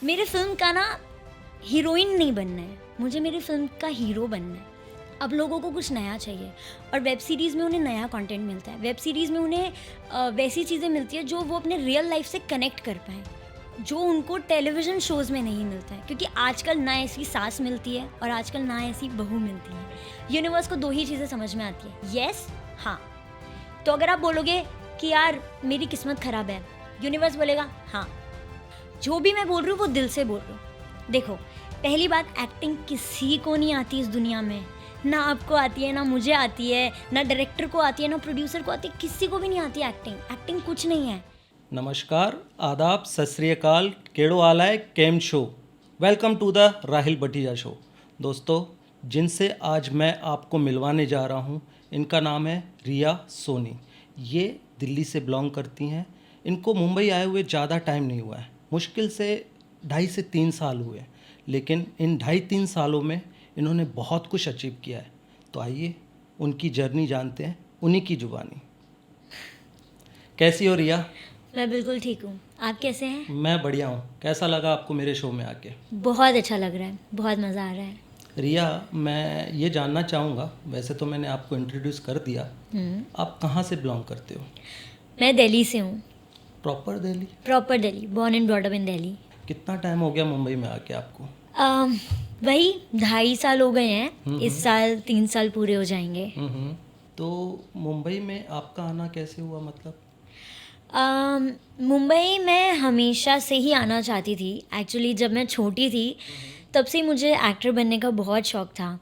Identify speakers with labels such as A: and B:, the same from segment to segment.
A: मेरे फिल्म का ना हीरोइन नहीं बनना है, मुझे मेरी फिल्म का हीरो बनना है। अब लोगों को कुछ नया चाहिए और वेब सीरीज़ में उन्हें नया कंटेंट मिलता है। वेब सीरीज़ में उन्हें वैसी चीज़ें मिलती है जो वो अपने रियल लाइफ से कनेक्ट कर पाएँ, जो उनको टेलीविज़न शोज़ में नहीं मिलता है। क्योंकि आजकल ना ऐसी सास मिलती है और आजकल ना ऐसी बहू मिलती है। यूनिवर्स को 2 ही चीज़ें समझ में आती है, येस, हाँ। तो अगर आप बोलोगे कि यार मेरी किस्मत ख़राब है, यूनिवर्स बोलेगा हाँ। जो भी मैं बोल रही हूँ वो दिल से बोल रही हूँ। देखो, पहली बात, एक्टिंग किसी को नहीं आती इस दुनिया में। ना आपको आती है, ना मुझे आती है, ना डायरेक्टर को आती है, ना प्रोड्यूसर को आती है, किसी को भी नहीं आती एक्टिंग। एक्टिंग कुछ नहीं है।
B: नमस्कार, आदाब, सत श्री अकाल, केड़ो आलाय, केम शो। Welcome to the Rahil Bhatija show. दोस्तों, जिनसे आज मैं आपको मिलवाने जा रहा हूँ, इनका नाम है रिया सोनी। ये दिल्ली से बिलोंग करती हैं। इनको मुंबई आए हुए ज़्यादा टाइम नहीं हुआ है, मुश्किल से 2.5 से 3 साल हुए। लेकिन इन 2.5-3 सालों में इन्होंने बहुत कुछ अचीव किया है। तो आइए उनकी जर्नी जानते हैं उन्हीं की जुबानी। कैसी हो रिया?
A: मैं बिल्कुल ठीक हूँ। आप कैसे हैं?
B: मैं बढ़िया हूँ। कैसा लगा आपको मेरे शो में आके?
A: बहुत अच्छा लग रहा है, बहुत मज़ा आ रहा है।
B: रिया, मैं ये जानना चाहूँगा, वैसे तो मैंने आपको इंट्रोड्यूस कर दिया, आप कहाँ से बिलोंग करते हो?
A: मैं दिल्ली से हूँ।
B: Proper Delhi?
A: Proper Delhi, born and brought up in Delhi.
B: कितना टाइम हो गया मुंबई में आके आपको?
A: वही 2.5 साल हो गए हैं। इस साल 3 साल पूरे हो जाएंगे।
B: तो मुंबई में आपका आना कैसे हुआ, मतलब?
A: मुंबई मैं हमेशा से ही आना चाहती थी। एक्चुअली जब मैं छोटी थी तब से मुझे एक्टर बनने का बहुत शौक़ था।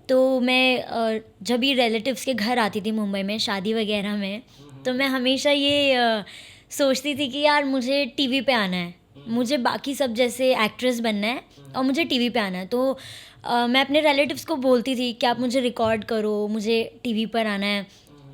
A: तो मैं जब भी रिलेटिव्स के घर आती थी मुंबई में शादी वगैरह में, तो मैं हमेशा ये सोचती थी कि यार मुझे टीवी पे आना है, मुझे बाकी सब जैसे एक्ट्रेस बनना है और मुझे टीवी पे आना है। तो मैं अपने रिलेटिव्स को बोलती थी कि आप मुझे रिकॉर्ड करो, मुझे टीवी पर आना है।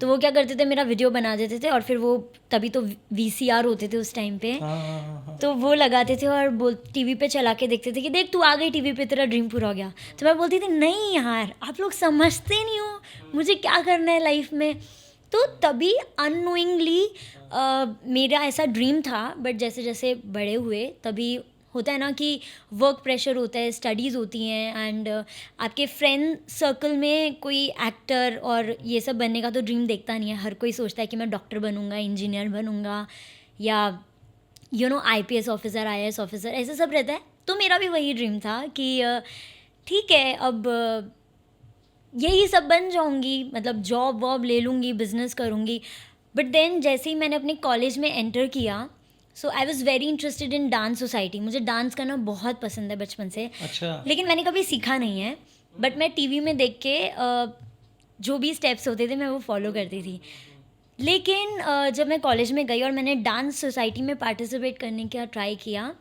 A: तो वो क्या करते थे, मेरा वीडियो बना देते थे और फिर वो, तभी तो VCR होते थे उस टाइम पे,
B: हाँ।
A: तो वो लगाते थे और टीवी पे चला के देखते थे कि देख तू आ गई टीवी पे, तेरा ड्रीम पूरा हो गया। तो मैं बोलती थी नहीं यार, आप लोग समझते नहीं हो मुझे क्या करना है लाइफ में। तो तभी अननोइंगली मेरा ऐसा ड्रीम था। बट जैसे जैसे बड़े हुए तभी होता है ना कि वर्क प्रेशर होता है, स्टडीज़ होती हैं, एंड आपके फ्रेंड सर्कल में कोई एक्टर और ये सब बनने का तो ड्रीम देखता नहीं है। हर कोई सोचता है कि मैं डॉक्टर बनूंगा, इंजीनियर बनूंगा, या IPS ऑफिसर, IAS ऑफिसर, ऐसे सब रहता है। तो मेरा भी वही ड्रीम था कि ठीक है, अब यही सब बन जाऊंगी, मतलब जॉब वॉब ले लूँगी, बिज़नेस करूँगी। बट देन जैसे ही मैंने अपने कॉलेज में एंटर किया, so I was very interested in dance society. मुझे डांस करना बहुत पसंद है बचपन से।
B: अच्छा।
A: लेकिन मैंने कभी सीखा नहीं है, बट मैं टीवी में देख के जो भी स्टेप्स होते थे मैं वो फॉलो करती थी। लेकिन जब मैं कॉलेज में गई और मैंने डांस सोसाइटी में पार्टिसिपेट करने का ट्राई किया,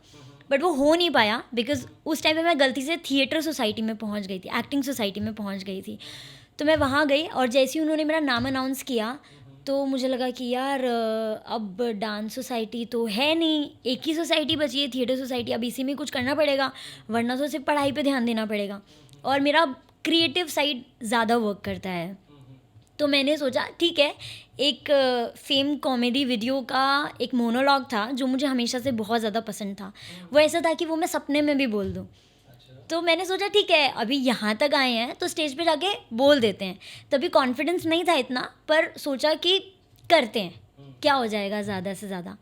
A: बट वो हो नहीं पाया बिकॉज़ उस टाइम पे मैं गलती से थिएटर सोसाइटी में पहुंच गई थी, एक्टिंग सोसाइटी में पहुंच गई थी। तो मैं वहाँ गई और जैसे ही उन्होंने मेरा नाम अनाउंस किया तो मुझे लगा कि यार अब डांस सोसाइटी तो है नहीं, एक ही सोसाइटी बची है, थिएटर सोसाइटी। अब इसी में कुछ करना पड़ेगा, वरना तो सिर्फ पढ़ाई पे ध्यान देना पड़ेगा। और मेरा क्रिएटिव साइड ज़्यादा वर्क करता है। तो मैंने सोचा ठीक है, एक फेम कॉमेडी वीडियो का एक मोनोलॉग था जो मुझे हमेशा से बहुत ज़्यादा पसंद था। वो ऐसा था कि वो मैं सपने में भी बोल दूँ। तो मैंने सोचा ठीक है, अभी यहाँ तक आए हैं तो स्टेज पे जाके बोल देते हैं। तभी कॉन्फिडेंस नहीं था इतना, पर सोचा कि करते हैं, क्या हो जाएगा ज़्यादा से ज़्यादा।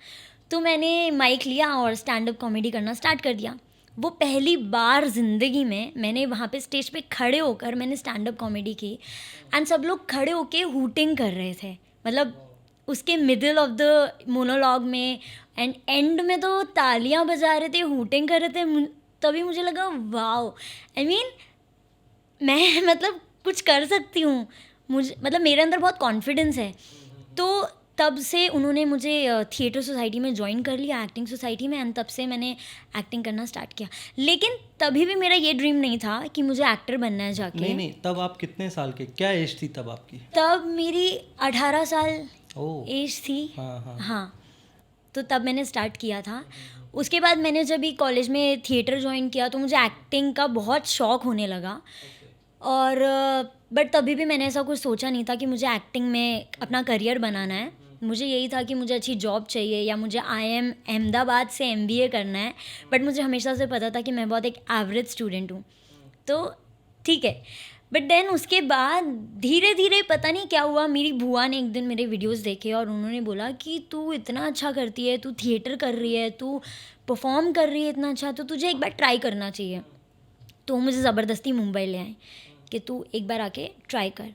A: तो मैंने माइक लिया और स्टैंड अप कॉमेडी करना स्टार्ट कर दिया। वो पहली बार ज़िंदगी में मैंने वहाँ पे स्टेज पे खड़े होकर मैंने स्टैंड अप कॉमेडी की, एंड सब लोग खड़े होके हूटिंग कर रहे थे, मतलब उसके मिडिल ऑफ द मोनोलॉग में, एंड एंड में तो तालियां बजा रहे थे, हूटिंग कर रहे थे। तभी मुझे लगा वाओ, आई मीन मैं मतलब कुछ कर सकती हूँ, मुझे मतलब मेरे अंदर बहुत कॉन्फिडेंस है। तो तब से उन्होंने मुझे थिएटर सोसाइटी में ज्वाइन कर लिया, एक्टिंग सोसाइटी में, एंड तब से मैंने एक्टिंग करना स्टार्ट किया। लेकिन तभी भी मेरा ये ड्रीम नहीं था कि मुझे एक्टर बनना है जाके।
B: नहीं, तब आप कितने साल के, क्या एज थी तब आपकी?
A: तब मेरी 18 साल एज थी।
B: हाँ।
A: तो तब मैंने स्टार्ट किया था। उसके बाद मैंने जब भी कॉलेज में थिएटर ज्वाइन किया तो मुझे एक्टिंग का बहुत शौक़ होने लगा। और बट तभी भी मैंने ऐसा कुछ सोचा नहीं था कि मुझे एक्टिंग में अपना करियर बनाना है। मुझे यही था कि मुझे अच्छी जॉब चाहिए या मुझे IIM अहमदाबाद से MBA करना है, बट मुझे हमेशा से पता था कि मैं बहुत एक एवरेज स्टूडेंट हूँ, तो ठीक है। बट देन उसके बाद धीरे धीरे पता नहीं क्या हुआ, मेरी बुआ ने एक दिन मेरे वीडियोस देखे और उन्होंने बोला कि तू इतना अच्छा करती है, तू थिएटर कर रही है, तू परफॉर्म कर रही है इतना अच्छा, तो तुझे एक बार ट्राई करना चाहिए। तो वो मुझे ज़बरदस्ती मुंबई ले आए कि तू एक बार आके ट्राई कर।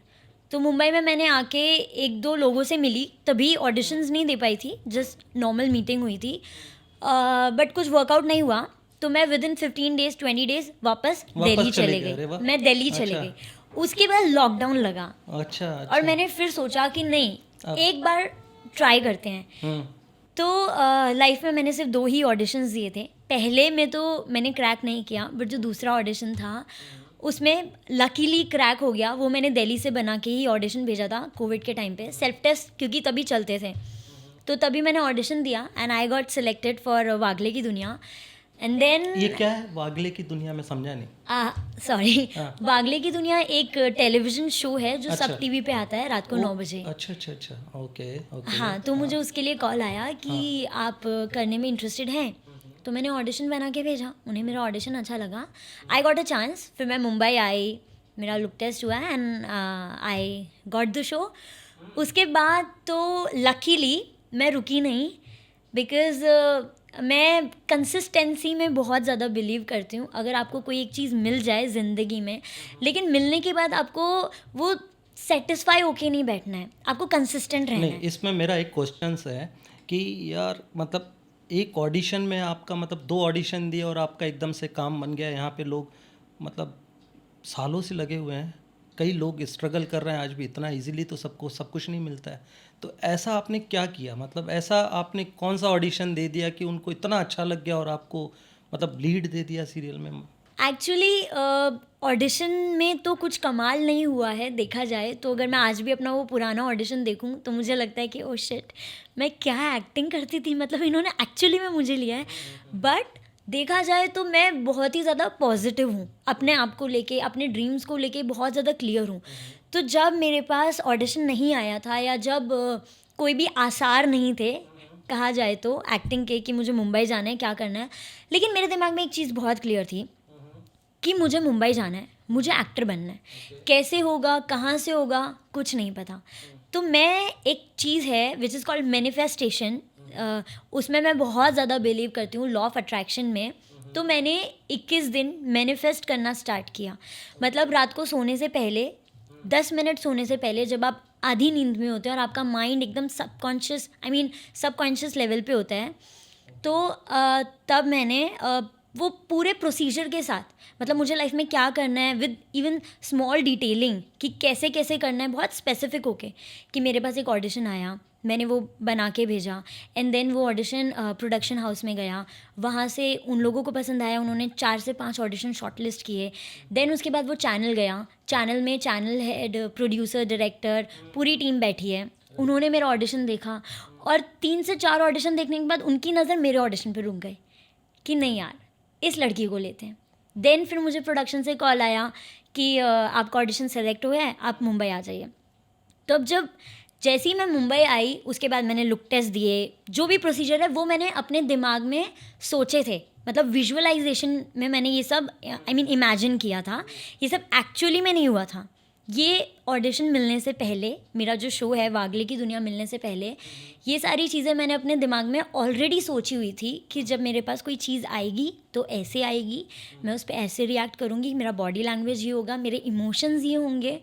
A: तो मुंबई में मैंने आके एक दो लोगों से मिली, तभी ऑडिशंस नहीं दे पाई थी, जस्ट नॉर्मल मीटिंग हुई थी, बट कुछ वर्कआउट नहीं हुआ, तो मैं विद इन 15 डेज 20 डेज वापस दिल्ली चले
B: अरे वाह।
A: गई। मैं दिल्ली चले
B: अच्छा।
A: गई। उसके बाद लॉकडाउन लगा
B: अच्छा
A: और
B: अच्छा।
A: मैंने फिर सोचा कि नहीं,
B: अब-
A: एक बार ट्राई करते हैं।
B: हम्म।
A: तो लाइफ में मैंने सिर्फ 2 ही ऑडिशंस दिए थे। पहले में तो मैंने क्रैक नहीं किया, बट जो दूसरा ऑडिशन था उसमें लकीली क्रैक हो गया। वो मैंने दिल्ली से बना के ही ऑडिशन भेजा था कोविड के टाइम पे, सेल्फ टेस्ट क्योंकि तभी चलते थे, तो तभी मैंने ऑडिशन दिया and I got selected for Wagle की दुनिया। एंड देन
B: ये क्या है वागले की दुनिया में, समझा नहीं।
A: सॉरी,
B: हाँ।
A: वागले की दुनिया एक टेलीविजन शो है जो
B: अच्छा।
A: सब टीवी पे आता है रात को 9 बजे।
B: अच्छा अच्छा अच्छा, ओके ओके।
A: हाँ, तो मुझे उसके लिए कॉल आया कि आप करने में इंटरेस्टेड हैं, तो मैंने ऑडिशन बना के भेजा, उन्हें मेरा ऑडिशन अच्छा लगा, आई गॉट अ चांस। फिर मैं मुंबई आई, मेरा लुक टेस्ट हुआ and I got the show. उसके बाद तो लकीली मैं रुकी नहीं, बिकॉज़ मैं कंसिस्टेंसी में बहुत ज़्यादा बिलीव करती हूँ। अगर आपको कोई एक चीज़ मिल जाए ज़िंदगी में, लेकिन मिलने के बाद आपको वो सेटिस्फाई होके नहीं बैठना है, आपको कंसिस्टेंट रहना
B: नहीं,
A: है।
B: इसमें मेरा एक क्वेश्चन है कि यार मतलब एक ऑडिशन में आपका मतलब 2 ऑडिशन दिए और आपका एकदम से काम बन गया। यहाँ पे लोग मतलब सालों से लगे हुए हैं, कई लोग स्ट्रगल कर रहे हैं आज भी, इतना इजीली तो सबको सब कुछ नहीं मिलता है। तो ऐसा आपने क्या किया, मतलब ऐसा आपने कौन सा ऑडिशन दे दिया कि उनको इतना अच्छा लग गया और आपको मतलब लीड दे दिया सीरियल में?
A: एक्चुअली ऑडिशन में तो कुछ कमाल नहीं हुआ है देखा जाए तो। अगर मैं आज भी अपना वो पुराना ऑडिशन देखूं तो मुझे लगता है कि ओ शिट, मैं क्या एक्टिंग करती थी, मतलब इन्होंने एक्चुअली में मुझे लिया है। बट देखा जाए तो मैं बहुत ही ज़्यादा पॉजिटिव हूँ, अपने आप को लेके, अपने ड्रीम्स को लेके बहुत ज़्यादा क्लियर हूँ। तो जब मेरे पास ऑडिशन नहीं आया था या जब कोई भी आसार नहीं थे कहा जाए तो एक्टिंग के कि मुझे मुंबई जाना है, क्या करना है, लेकिन मेरे दिमाग में एक चीज़ बहुत क्लियर थी कि मुझे मुंबई जाना है, मुझे एक्टर बनना है। कैसे होगा, कहाँ से होगा, कुछ नहीं पता। तो मैं एक चीज़ है विच इज़ कॉल्ड मैनिफेस्टेशन, उसमें मैं बहुत ज़्यादा बिलीव करती हूँ, लॉ ऑफ अट्रैक्शन में। तो मैंने 21 दिन मैनिफेस्ट करना स्टार्ट किया। मतलब रात को सोने से पहले 10 मिनट सोने से पहले जब आप आधी नींद में होते हैं और आपका माइंड एकदम सबकॉन्शियस लेवल पे होता है, तो तब मैंने वो पूरे प्रोसीजर के साथ, मतलब मुझे लाइफ में क्या करना है विद इवन स्मॉल डिटेलिंग कि कैसे कैसे करना है, बहुत स्पेसिफिक होके कि मेरे पास एक ऑडिशन आया, मैंने वो बना के भेजा एंड देन वो ऑडिशन प्रोडक्शन हाउस में गया, वहाँ से उन लोगों को पसंद आया, उन्होंने 4 से 5 ऑडिशन शॉर्टलिस्ट किए। देन उसके बाद वो चैनल गया, चैनल में चैनल हेड, प्रोड्यूसर, डायरेक्टर, पूरी टीम बैठी है, उन्होंने मेरा ऑडिशन देखा और 3 से 4 ऑडिशन देखने के बाद उनकी नज़र मेरे ऑडिशन पर रुक गई कि नहीं यार, इस लड़की को लेते हैं। देन फिर मुझे प्रोडक्शन से कॉल आया कि आपका ऑडिशन सेलेक्ट हुआ है, आप मुंबई आ जाइए। तो अब जैसे ही मैं मुंबई आई उसके बाद मैंने लुक टेस्ट दिए, जो भी प्रोसीजर है वो मैंने अपने दिमाग में सोचे थे, मतलब विजुअलाइजेशन में मैंने ये सब इमेजिन किया था, ये सब एक्चुअली में नहीं हुआ था। ये ऑडिशन मिलने से पहले, मेरा जो शो है वागले की दुनिया मिलने से पहले, ये सारी चीज़ें मैंने अपने दिमाग में ऑलरेडी सोची हुई थी कि जब मेरे पास कोई चीज़ आएगी तो ऐसे आएगी, मैं उस पर ऐसे रिएक्ट करूँगी, मेरा बॉडी लैंग्वेज ये होगा, मेरे इमोशंस ये होंगे।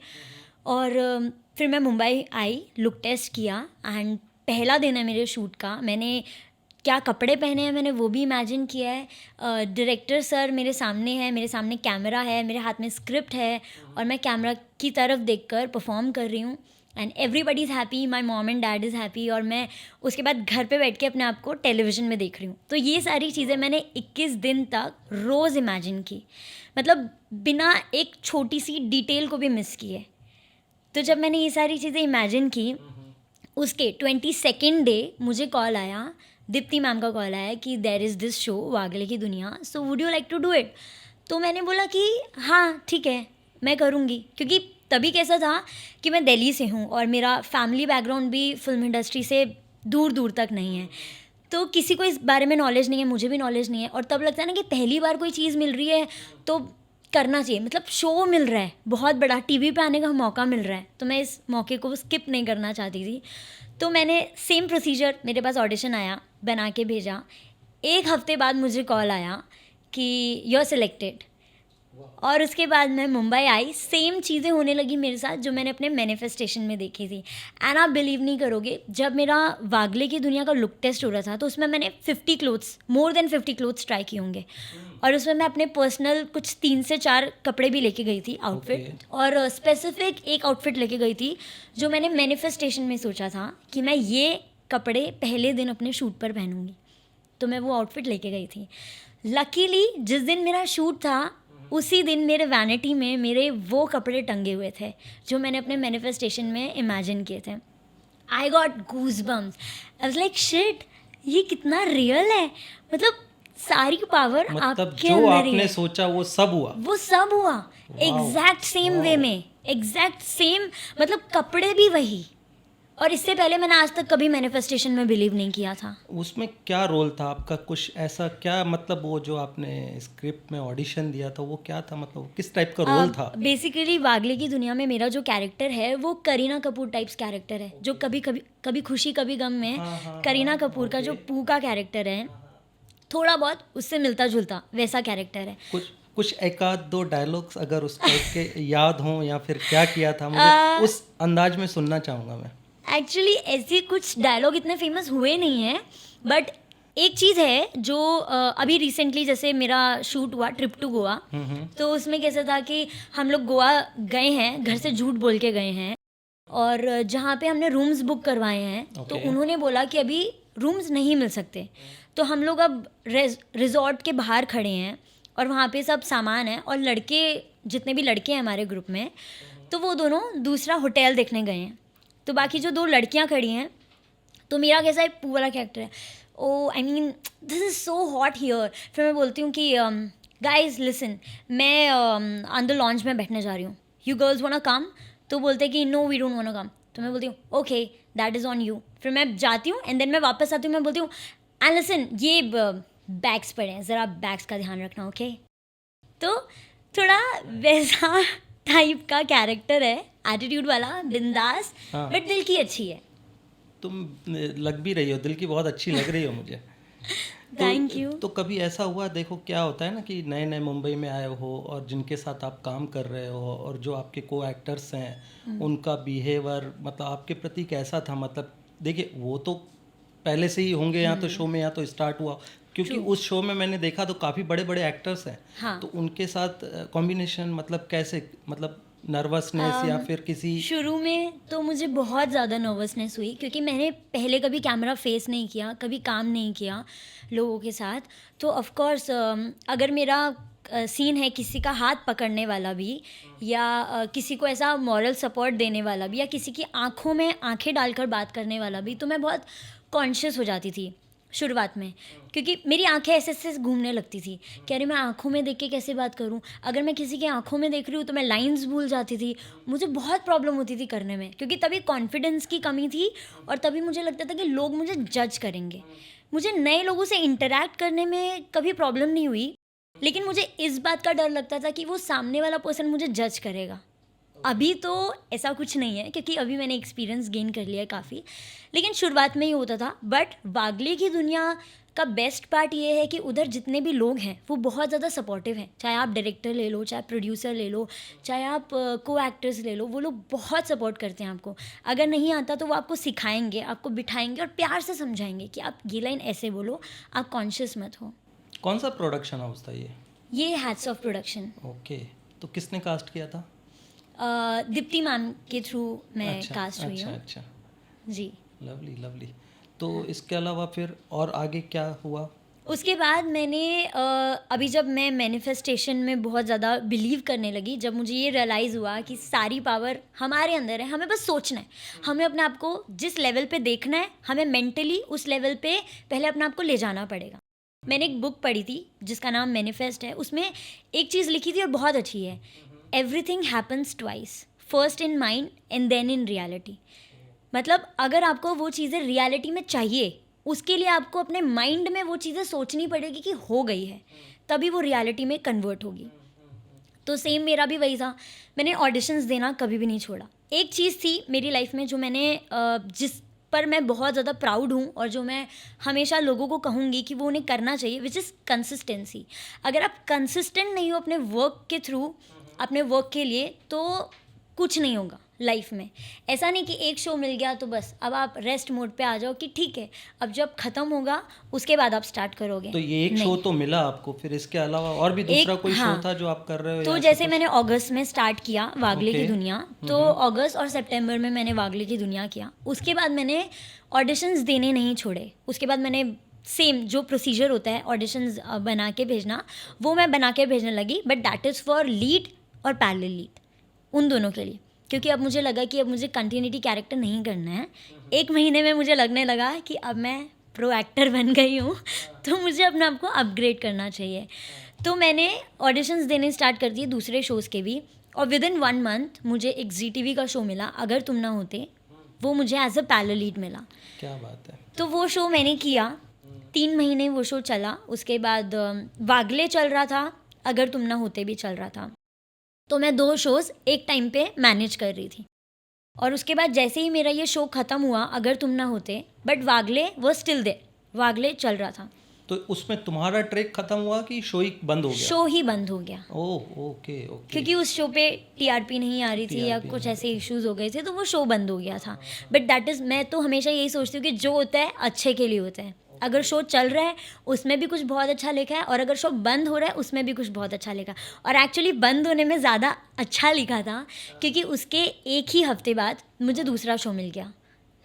A: और फिर मैं मुंबई आई, लुक टेस्ट किया एंड पहला दिन है मेरे शूट का, मैंने क्या कपड़े पहने हैं मैंने वो भी इमेजिन किया है। डायरेक्टर सर मेरे सामने है, मेरे सामने कैमरा है, मेरे हाथ में स्क्रिप्ट है और मैं कैमरा की तरफ देखकर परफॉर्म कर रही हूँ and everybody is happy, my mom and dad is happy. और मैं उसके बाद घर पे बैठ के अपने आप को टेलीविज़न में देख रही हूँ। तो ये सारी चीज़ें मैंने 21 दिन तक रोज़ इमेजिन की, मतलब बिना एक छोटी सी डिटेल को भी मिस किए। तो जब मैंने ये सारी चीज़ें इमेजिन की, उसके 22nd डे मुझे कॉल आया, दीप्ति मैम का कॉल आया कि there is this show Wagle की Duniya, so would you like to do it. तो मैंने बोला कि हाँ ठीक है मैं करूँगी, क्योंकि तभी कैसा था कि मैं दिल्ली से हूँ और मेरा फैमिली बैकग्राउंड भी फिल्म इंडस्ट्री से दूर दूर तक नहीं है, तो किसी को इस बारे में नॉलेज नहीं है, मुझे भी नॉलेज नहीं है। और तब लगता है ना कि पहली बार कोई चीज़ मिल रही है तो करना चाहिए, मतलब शो मिल रहा है बहुत बड़ा, टीवी पे आने का मौका मिल रहा है, तो मैं इस मौके को स्किप नहीं करना चाहती थी। तो मैंने सेम प्रोसीजर, मेरे पास ऑडिशन आया, बना के भेजा। 1 हफ्ते बाद मुझे कॉल आया कि यू आर सिलेक्टेड, और उसके बाद मैं मुंबई आई। सेम चीज़ें होने लगी मेरे साथ जो मैंने अपने मैनिफेस्टेशन में देखी थी। एंड आप बिलीव नहीं करोगे, जब मेरा वागले की दुनिया का लुक टेस्ट हो रहा था तो उसमें मैंने 50 clothes, more than 50 clothes try किए होंगे, और उसमें मैं अपने पर्सनल कुछ 3 से 4 कपड़े भी लेके गई थी, आउटफिट। और स्पेसिफिक एक आउटफिट लेके गई थी जो मैंने मैनिफेस्टेशन में सोचा था कि मैं ये कपड़े पहले दिन अपने शूट पर पहनूंगी, तो मैं वो आउटफिट लेके गई थी। लकीली जिस दिन मेरा शूट था उसी दिन मेरे वैनिटी में मेरे वो कपड़े टंगे हुए थे जो मैंने अपने मैनिफेस्टेशन में इमेजिन किए थे। I got goose bumps, I was like shit, ये कितना रियल है, मतलब सारी पावर
B: मतलब
A: आपके
B: जो
A: अंदर ही
B: आपने
A: है।
B: सोचा वो सब हुआ।
A: वो सब हुआ एग्जैक्ट सेम वे में, एग्जैक्ट सेम, मतलब कपड़े भी वही। और इससे पहले मैंने आज तक कभी मैनिफेस्टेशन में बिलीव नहीं किया था।
B: उसमें क्या रोल था आपका, कुछ ऐसा क्या, मतलब वो जो आपने स्क्रिप्ट में ऑडिशन दिया था वो क्या था, मतलब किस टाइप का रोल था?
A: बेसिकली वागले की दुनिया में मेरा जो कैरेक्टर है वो करीना कपूर टाइप्स कैरेक्टर है, जो कभी कभी कभी खुशी कभी गम में करीना कपूर का जो पू का कैरेक्टर है, थोड़ा बहुत उससे मिलता जुलता वैसा कैरेक्टर है।
B: कुछ एक आध दो डायलॉग्स अगर उस टाइप के याद हों, या फिर क्या किया था, मुझे उस अंदाज में सुनना चाहूँगा मैं।
A: एक्चुअली ऐसे कुछ डायलॉग इतने फेमस हुए नहीं हैं, बट एक चीज़ है जो अभी रिसेंटली जैसे मेरा शूट हुआ ट्रिप टू गोवा, तो उसमें कैसा था कि हम लोग गोवा गए हैं, घर से झूठ बोल के गए हैं, और जहाँ पे हमने रूम्स बुक करवाए हैं तो उन्होंने बोला कि अभी रूम्स नहीं मिल सकते, तो हम लोग अब रिजॉर्ट के बाहर खड़े हैं और वहाँ पे सब सामान है, और लड़के जितने भी लड़के हैं हमारे ग्रुप में, तो वो दोनों दूसरा होटल देखने गए हैं, तो बाकी जो 2 लड़कियां खड़ी हैं, तो मेरा कैसा एक पूरा कैरेक्टर है, oh I mean this is so hot here. फिर मैं बोलती हूँ कि गाइज लिसन, मैं अंदर लॉन्च में बैठने जा रही हूँ, you girls want to come, तो बोलते हैं कि no we don't want to come, तो मैं बोलती हूँ okay that is on you. फिर मैं जाती हूँ एंड देन मैं वापस आती हूँ, मैं बोलती हूँ एंड लिसन ये बैग्स पड़े हैं, ज़रा बैग्स का ध्यान रखना, ओके। तो थोड़ा वैसा टाइप का कैरेक्टर है, एटीट्यूड वाला, बिंदास, बट दिल की अच्छी है।
B: तुम लग भी रही हो, दिल की बहुत अच्छी लग रही हो मुझे।
A: Thank you.
B: तो कभी ऐसा हुआ, देखो क्या होता है ना कि नए नए मुंबई में आए हो और जिनके साथ आप काम कर रहे हो और जो आपके को एक्टर्स हैं उनका बिहेवियर मतलब आपके प्रति कैसा था, मतलब देखिए वो तो पहले से ही होंगे, या तो शो में या तो स्टार्ट हुआ, क्योंकि उस शो में मैंने देखा तो काफ़ी बड़े बड़े एक्टर्स हैं।
A: हाँ।
B: तो उनके साथ कॉम्बिनेशन मतलब कैसे, मतलब नर्वसनेस या फिर किसी? शुरू
A: में तो मुझे बहुत ज़्यादा नर्वसनेस हुई, क्योंकि मैंने पहले कभी कैमरा फेस नहीं किया, कभी काम नहीं किया लोगों के साथ, तो ऑफ कोर्स अगर मेरा सीन है किसी का हाथ पकड़ने वाला भी, या किसी को ऐसा मॉरल सपोर्ट देने वाला भी, या किसी की आंखों में आंखें डालकर बात करने वाला भी, तो मैं बहुत कॉन्शियस हो जाती थी शुरुआत में, क्योंकि मेरी आंखें ऐसे ऐसे घूमने लगती थी कि अरे मैं आंखों में देख के कैसे बात करूं, अगर मैं किसी की आंखों में देख रही हूँ तो मैं लाइंस भूल जाती थी, मुझे बहुत प्रॉब्लम होती थी करने में, क्योंकि तभी कॉन्फिडेंस की कमी थी, और तभी मुझे लगता था कि लोग मुझे जज करेंगे। मुझे नए लोगों से इंटरेक्ट करने में कभी प्रॉब्लम नहीं हुई, लेकिन मुझे इस बात का डर लगता था कि वो सामने वाला पर्सन मुझे जज करेगा। अभी तो ऐसा कुछ नहीं है, क्योंकि अभी मैंने एक्सपीरियंस गेन कर लिया है काफ़ी, लेकिन शुरुआत में ही होता था। बट वागले की दुनिया का बेस्ट पार्ट ये है कि उधर जितने भी लोग हैं वो बहुत ज़्यादा सपोर्टिव हैं, चाहे आप डायरेक्टर ले लो, चाहे प्रोड्यूसर ले लो, चाहे आप को एक्टर्स ले लो, वो लोग बहुत सपोर्ट करते हैं आपको। अगर नहीं आता तो वो आपको सिखाएंगे, आपको बिठाएंगे और प्यार से समझाएंगे कि आप ये लाइन ऐसे बोलो, आप कॉन्शियस मत हो।
B: कौन सा प्रोडक्शन हाउस था
A: ये हैट्स ऑफ प्रोडक्शन।
B: ओके, तो किसने कास्ट किया था?
A: दीप्ति मैम के थ्रू मैं
B: अच्छा,
A: कास्ट हुई हूँ।
B: अच्छा
A: जी,
B: लवली लवली। तो इसके अलावा फिर और आगे क्या हुआ?
A: उसके बाद मैंने अभी जब मैं मैनिफेस्टेशन में बहुत ज़्यादा बिलीव करने लगी, जब मुझे ये रियलाइज़ हुआ कि सारी पावर हमारे अंदर है, हमें बस सोचना है, हमें अपने आप को जिस लेवल पे देखना है, हमें मेंटली उस लेवल पे पहले अपने आप को ले जाना पड़ेगा। मैंने एक बुक पढ़ी थी जिसका नाम मैनिफेस्ट है, उसमें एक चीज़ लिखी थी और बहुत अच्छी है, everything happens twice, first in mind and then in reality. मतलब अगर आपको वो चीज़ें रियलिटी में चाहिए, उसके लिए आपको अपने माइंड में वो चीज़ें सोचनी पड़ेगी कि हो गई है, तभी वो रियलिटी में कन्वर्ट होगी। तो सेम मेरा भी वही था, मैंने ऑडिशंस देना कभी भी नहीं छोड़ा। एक चीज़ थी मेरी लाइफ में जो मैंने जिस पर मैं बहुत ज़्यादा प्राउड हूँ और जो मैं हमेशा लोगों को कहूँगी कि वो उन्हें करना चाहिए, विच इज़ कंसिस्टेंसी। अगर आप कंसिस्टेंट नहीं हो अपने वर्क के थ्रू, अपने वर्क के लिए, तो कुछ नहीं होगा लाइफ में। ऐसा नहीं कि एक शो मिल गया तो बस अब आप रेस्ट मोड पे आ जाओ कि ठीक है अब जब ख़त्म होगा उसके बाद आप स्टार्ट करोगे।
B: तो ये एक शो
A: नहीं।
B: तो मिला आपको, फिर इसके अलावा और भी दूसरा कोई शो
A: हाँ।
B: था जो आप कर रहे हो?
A: तो
B: या
A: जैसे
B: ऐसा
A: मैंने अगस्त में स्टार्ट किया वागले की
B: ओके।
A: दुनिया, तो अगस्त और सितंबर में मैंने वागले की दुनिया किया। उसके बाद मैंने ऑडिशंस देने नहीं छोड़े। उसके बाद मैंने सेम जो प्रोसीजर होता है ऑडिशंस बना के भेजना, वो मैं बना के भेजने लगी, but that is for lead और पैरेलल लीड, उन दोनों के लिए। क्योंकि अब मुझे लगा कि अब मुझे कंटिन्यूटी कैरेक्टर नहीं करना है। एक महीने में मुझे लगने लगा कि अब मैं प्रो एक्टर बन गई हूँ, तो मुझे अपने आप को अपग्रेड करना चाहिए। तो मैंने ऑडिशंस देने स्टार्ट कर दिए दूसरे शोज़ के भी, और विद इन 1 मंथ मुझे एक ZTV का शो मिला, अगर तुम ना होते, वो मुझे एज अ पैरेलल लीड मिला।
B: क्या बात है।
A: तो वो शो मैंने किया, 3 महीने वो शो चला। उसके बाद वागले चल रहा था, अगर तुम ना होते भी चल रहा था। तो मैं 2 शोज़ एक टाइम पे मैनेज कर रही थी। और उसके बाद जैसे ही मेरा ये शो ख़त्म हुआ, अगर तुम ना होते, बट वागले वो स्टिल देयर, वागले चल रहा था।
B: तो उसमें तुम्हारा ट्रैक खत्म हुआ कि शो ही बंद हो गया?
A: शो ही बंद हो गया,
B: ओह ओके ओके।
A: क्योंकि उस शो पे TRP नहीं आ रही थी या
B: TRP
A: कुछ
B: नहीं।
A: ऐसे इश्यूज हो गए थे, तो वो शो बंद हो गया था। बट दैट इज़, मैं तो हमेशा यही सोचती हूँ कि जो होता है अच्छे के लिए होता है। अगर शो चल रहा है उसमें भी कुछ बहुत अच्छा लिखा है, और अगर शो बंद हो रहा है उसमें भी कुछ बहुत अच्छा लिखा है। और एक्चुअली बंद होने में ज़्यादा अच्छा लिखा था, क्योंकि उसके एक ही हफ्ते बाद मुझे दूसरा शो मिल गया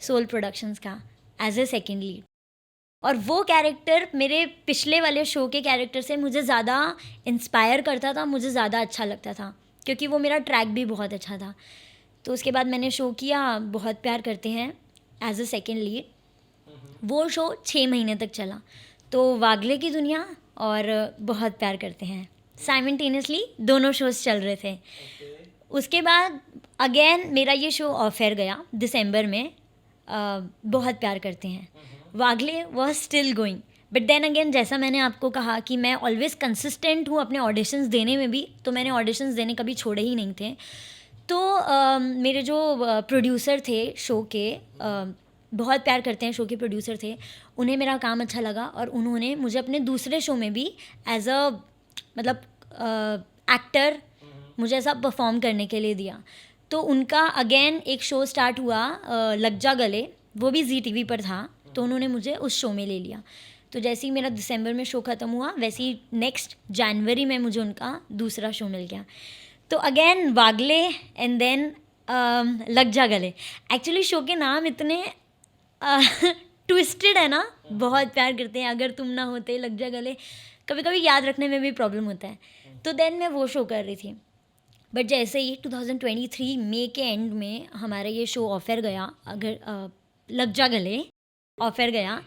A: सोल प्रोडक्शंस का एज ए सेकेंड लीड। और वो कैरेक्टर मेरे पिछले वाले शो के कैरेक्टर से मुझे ज़्यादा इंस्पायर करता था, मुझे ज़्यादा अच्छा लगता था, क्योंकि वो मेरा ट्रैक भी बहुत अच्छा था। तो उसके बाद मैंने शो किया बहुत प्यार करते हैं एज अ सेकेंड लीड। वो शो 6 महीने तक चला। तो वागले की दुनिया और बहुत प्यार करते हैं साइमल्टेनियसली दोनों शोज़ चल रहे थे। उसके बाद अगेन मेरा ये शो ऑफ एयर गया दिसंबर में, बहुत प्यार करते हैं। Wagle was still going, but then again जैसा मैंने आपको कहा कि मैं ऑलवेज कंसिस्टेंट हूँ अपने ऑडिशंस देने में भी, तो मैंने ऑडिशंस देने कभी छोड़े ही नहीं थे। तो मेरे जो प्रोड्यूसर थे शो के, बहुत प्यार करते हैं शो के प्रोड्यूसर थे, उन्हें मेरा काम अच्छा लगा और उन्होंने मुझे अपने दूसरे शो में भी एज अ मतलब एक्टर मुझे ऐसा परफॉर्म करने के लिए दिया। तो उनका अगेन एक शो स्टार्ट हुआ लग जा गले, वो भी ZTV पर था, तो उन्होंने मुझे उस शो में ले लिया। तो जैसे ही मेरा दिसंबर में शो ख़त्म हुआ, वैसे ही नेक्स्ट जनवरी में मुझे उनका दूसरा शो मिल गया। तो अगेन वागले एंड देन लग जा गले। एक्चुअली शो के नाम इतने ट्विस्टेड है ना, बहुत प्यार करते हैं, अगर तुम ना होते, लग जा गले, कभी कभी याद रखने में भी प्रॉब्लम होता है। तो देन मैं वो शो कर रही थी, बट जैसे ही 2023 मई के एंड में हमारा ये शो ऑफर गया, अगर लग जा गले ऑफर गया,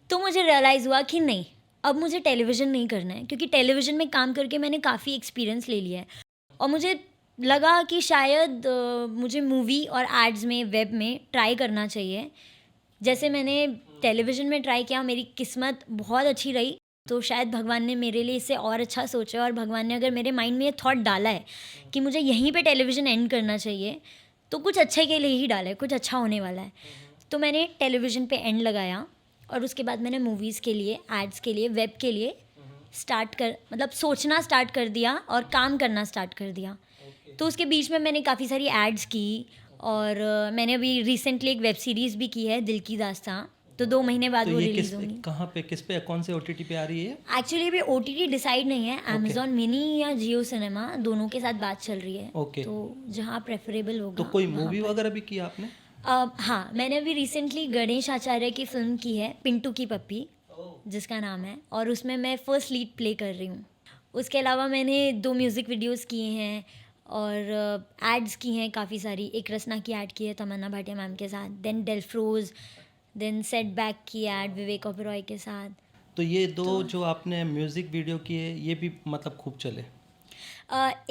A: तो मुझे रियलाइज़ हुआ कि नहीं, अब मुझे टेलीविज़न नहीं करना है, क्योंकि टेलीविज़न में काम करके मैंने काफ़ी एक्सपीरियंस ले लिया है। और मुझे लगा कि शायद मुझे मूवी और एड्स में, वेब में ट्राई करना चाहिए। जैसे मैंने टेलीविज़न में ट्राई किया, मेरी किस्मत बहुत अच्छी रही, तो शायद भगवान ने मेरे लिए इससे और अच्छा सोचा, और भगवान ने अगर मेरे माइंड में ये थॉट डाला है कि मुझे यहीं पे टेलीविज़न एंड करना चाहिए, तो कुछ अच्छे के लिए ही डाला है, कुछ अच्छा होने वाला है। तो मैंने टेलीविज़न पे एंड लगाया, और उसके बाद मैंने मूवीज़ के लिए, एड्स के लिए, वेब के लिए सोचना स्टार्ट कर दिया और काम करना स्टार्ट कर दिया। तो उसके बीच में मैंने काफ़ी सारी एड्स की, और मैंने अभी रिसेंटली एक वेब सीरीज़ भी की है, दिल की दास्तां, तो 2 महीने बाद
B: तो
A: वो
B: ये
A: रिलीज़ होगी।
B: कहाँ पे, किस पे, कौन से OTT पे आ रही है?
A: एक्चुअली अभी OTT डिसाइड नहीं है, अमेजॉन मिनी या जियो सिनेमा, दोनों के साथ बात चल रही है।
B: ओके।
A: तो जहाँ प्रेफरेबल होगा।
B: तो कोई
A: वहाँ
B: मूवी
A: पर।
B: वगैरह भी किया आपने?
A: हाँ, मैंने अभी रिसेंटली गणेश आचार्य की फ़िल्म की है, पिंटू की पप्पी जिसका नाम है, और उसमें मैं फर्स्ट लीड प्ले कर रही हूँ। उसके अलावा मैंने 2 म्यूज़िक वीडियोस किए हैं, और एड्स की हैं काफ़ी सारी। एक रसना की ऐड की है तमन्ना भाटिया मैम के साथ, देन डेल्फ्रोज, देन सेटबैक की ऐड विवेक ओबेरॉय के साथ।
B: तो ये 2 जो आपने म्यूज़िक वीडियो किए, ये भी मतलब खूब चले?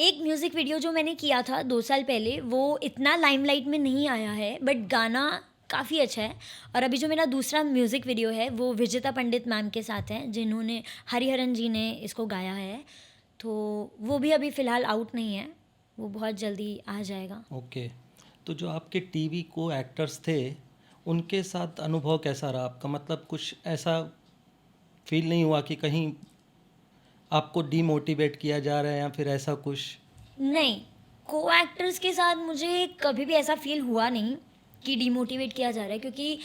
A: एक म्यूज़िक वीडियो जो मैंने किया था 2 साल पहले, वो इतना लाइमलाइट में नहीं आया है, बट गाना काफ़ी अच्छा है। और अभी जो मेरा दूसरा म्यूज़िक वीडियो है वो विजेता पंडित मैम के साथ है, जिन्होंने हरिहरन जी ने इसको गाया है। तो वो भी अभी फ़िलहाल आउट नहीं है, वो बहुत जल्दी आ जाएगा।
B: ओके। तो जो आपके टीवी को एक्टर्स थे उनके साथ अनुभव कैसा रहा आपका? मतलब कुछ ऐसा फील नहीं हुआ कि कहीं आपको डीमोटिवेट किया जा रहा है या फिर ऐसा कुछ?
A: नहीं, को एक्टर्स के साथ मुझे कभी भी ऐसा फील हुआ नहीं कि डिमोटिवेट किया जा रहा है, क्योंकि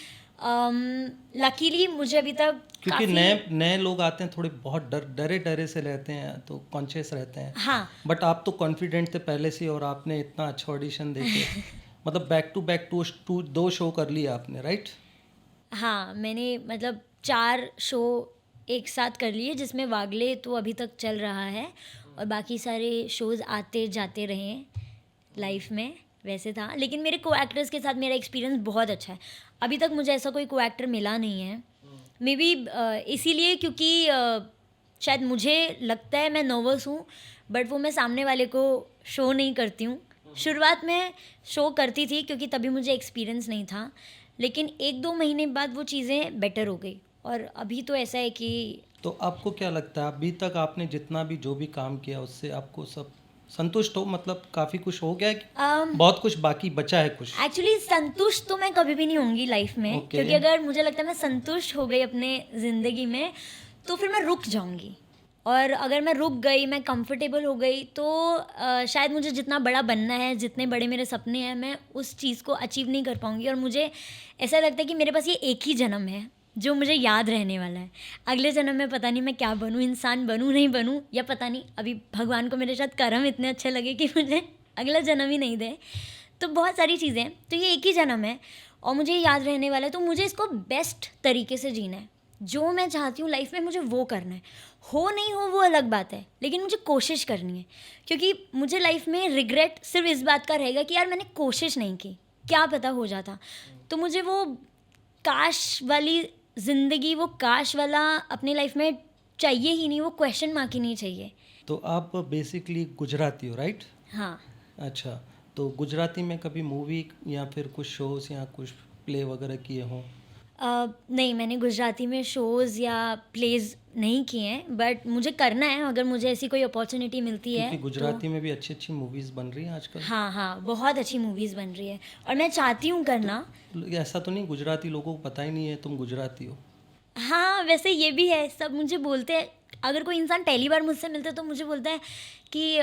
A: लकीली मुझे अभी तक
B: क्योंकि
A: काफ़ी
B: नए नए लोग आते हैं, थोड़े बहुत डरे डरे से रहते हैं, तो कॉन्शियस रहते हैं।
A: हाँ
B: बट आप तो कॉन्फिडेंट थे पहले से और आपने इतना अच्छा ऑडिशन देके मतलब बैक टू 2 शो कर लिया आपने, राइट?
A: हाँ, मैंने मतलब 4 शो एक साथ कर लिए, जिसमें वागले तो अभी तक चल रहा है और बाकी सारे शोज़ आते जाते रहे हैं लाइफ में, वैसे था। लेकिन मेरे को एक्टर्स के साथ मेरा एक्सपीरियंस बहुत अच्छा है। अभी तक मुझे ऐसा कोई को एक्टर मिला नहीं है, मे बी इसीलिए क्योंकि शायद मुझे लगता है मैं नर्वस हूँ, बट वो मैं सामने वाले को शो नहीं करती हूँ। शुरुआत में शो करती थी क्योंकि तभी मुझे एक्सपीरियंस नहीं था, लेकिन 1-2 महीने बाद वो चीज़ें बेटर हो गई और अभी तो ऐसा है कि
B: तो आपको क्या लगता है अभी तक आपने जितना भी जो भी काम किया उससे आपको सब संतुष्ट हो? मतलब काफ़ी कुछ हो गया है कि बहुत कुछ बाकी बचा है कुछ?
A: एक्चुअली संतुष्ट तो मैं कभी भी नहीं होंगी लाइफ में,
B: Okay.
A: क्योंकि अगर मुझे लगता है मैं संतुष्ट हो गई अपने ज़िंदगी में तो फिर मैं रुक जाऊंगी, और अगर मैं रुक गई, मैं कंफर्टेबल हो गई, तो शायद मुझे जितना बड़ा बनना है, जितने बड़े मेरे सपने हैं, मैं उस चीज़ को अचीव नहीं कर पाऊंगी। और मुझे ऐसा लगता है कि मेरे पास ये एक ही जन्म है जो मुझे याद रहने वाला है। अगले जन्म में पता नहीं मैं क्या बनूं, इंसान बनूं नहीं बनूं, या पता नहीं, अभी भगवान को मेरे साथ कर्म इतने अच्छे लगे कि मुझे अगला जन्म ही नहीं दे। तो बहुत सारी चीज़ें हैं, तो ये एक ही जन्म है और मुझे याद रहने वाला है, तो मुझे इसको बेस्ट तरीके से जीना है। जो मैं चाहती हूँ लाइफ में मुझे वो करना है, हो नहीं हो वो अलग बात है, लेकिन मुझे कोशिश करनी है। क्योंकि मुझे लाइफ में रिग्रेट सिर्फ इस बात का रहेगा कि यार मैंने कोशिश नहीं की, क्या पता हो जाता। तो मुझे वो काश वाली ज़िंदगी, वो काश वाला अपनी लाइफ में चाहिए ही नहीं, वो क्वेश्चन मार्क ही नहीं चाहिए।
B: तो आप बेसिकली गुजराती हो, राइट?
A: हाँ,
B: अच्छा, तो गुजराती में कभी मूवी या फिर कुछ शोज़ या कुछ प्ले वगैरह किए हों?
A: नहीं, मैंने गुजराती में शोज़ या प्लेज़ नहीं किए हैं, बट मुझे करना है। अगर मुझे ऐसी कोई अपॉर्चुनिटी मिलती है
B: क्योंकि गुजराती में भी अच्छी अच्छी मूवीज़ बन रही हैं आजकल।
A: हाँ हाँ, बहुत अच्छी मूवीज़ बन रही है और मैं चाहती हूँ करना।
B: ऐसा तो नहीं गुजराती लोगों को पता ही नहीं है तुम गुजराती हो?
A: हाँ, वैसे ये भी है, सब मुझे बोलते हैं। अगर कोई इंसान पहली बार मुझसे मिलता है तो मुझे बोलता है कि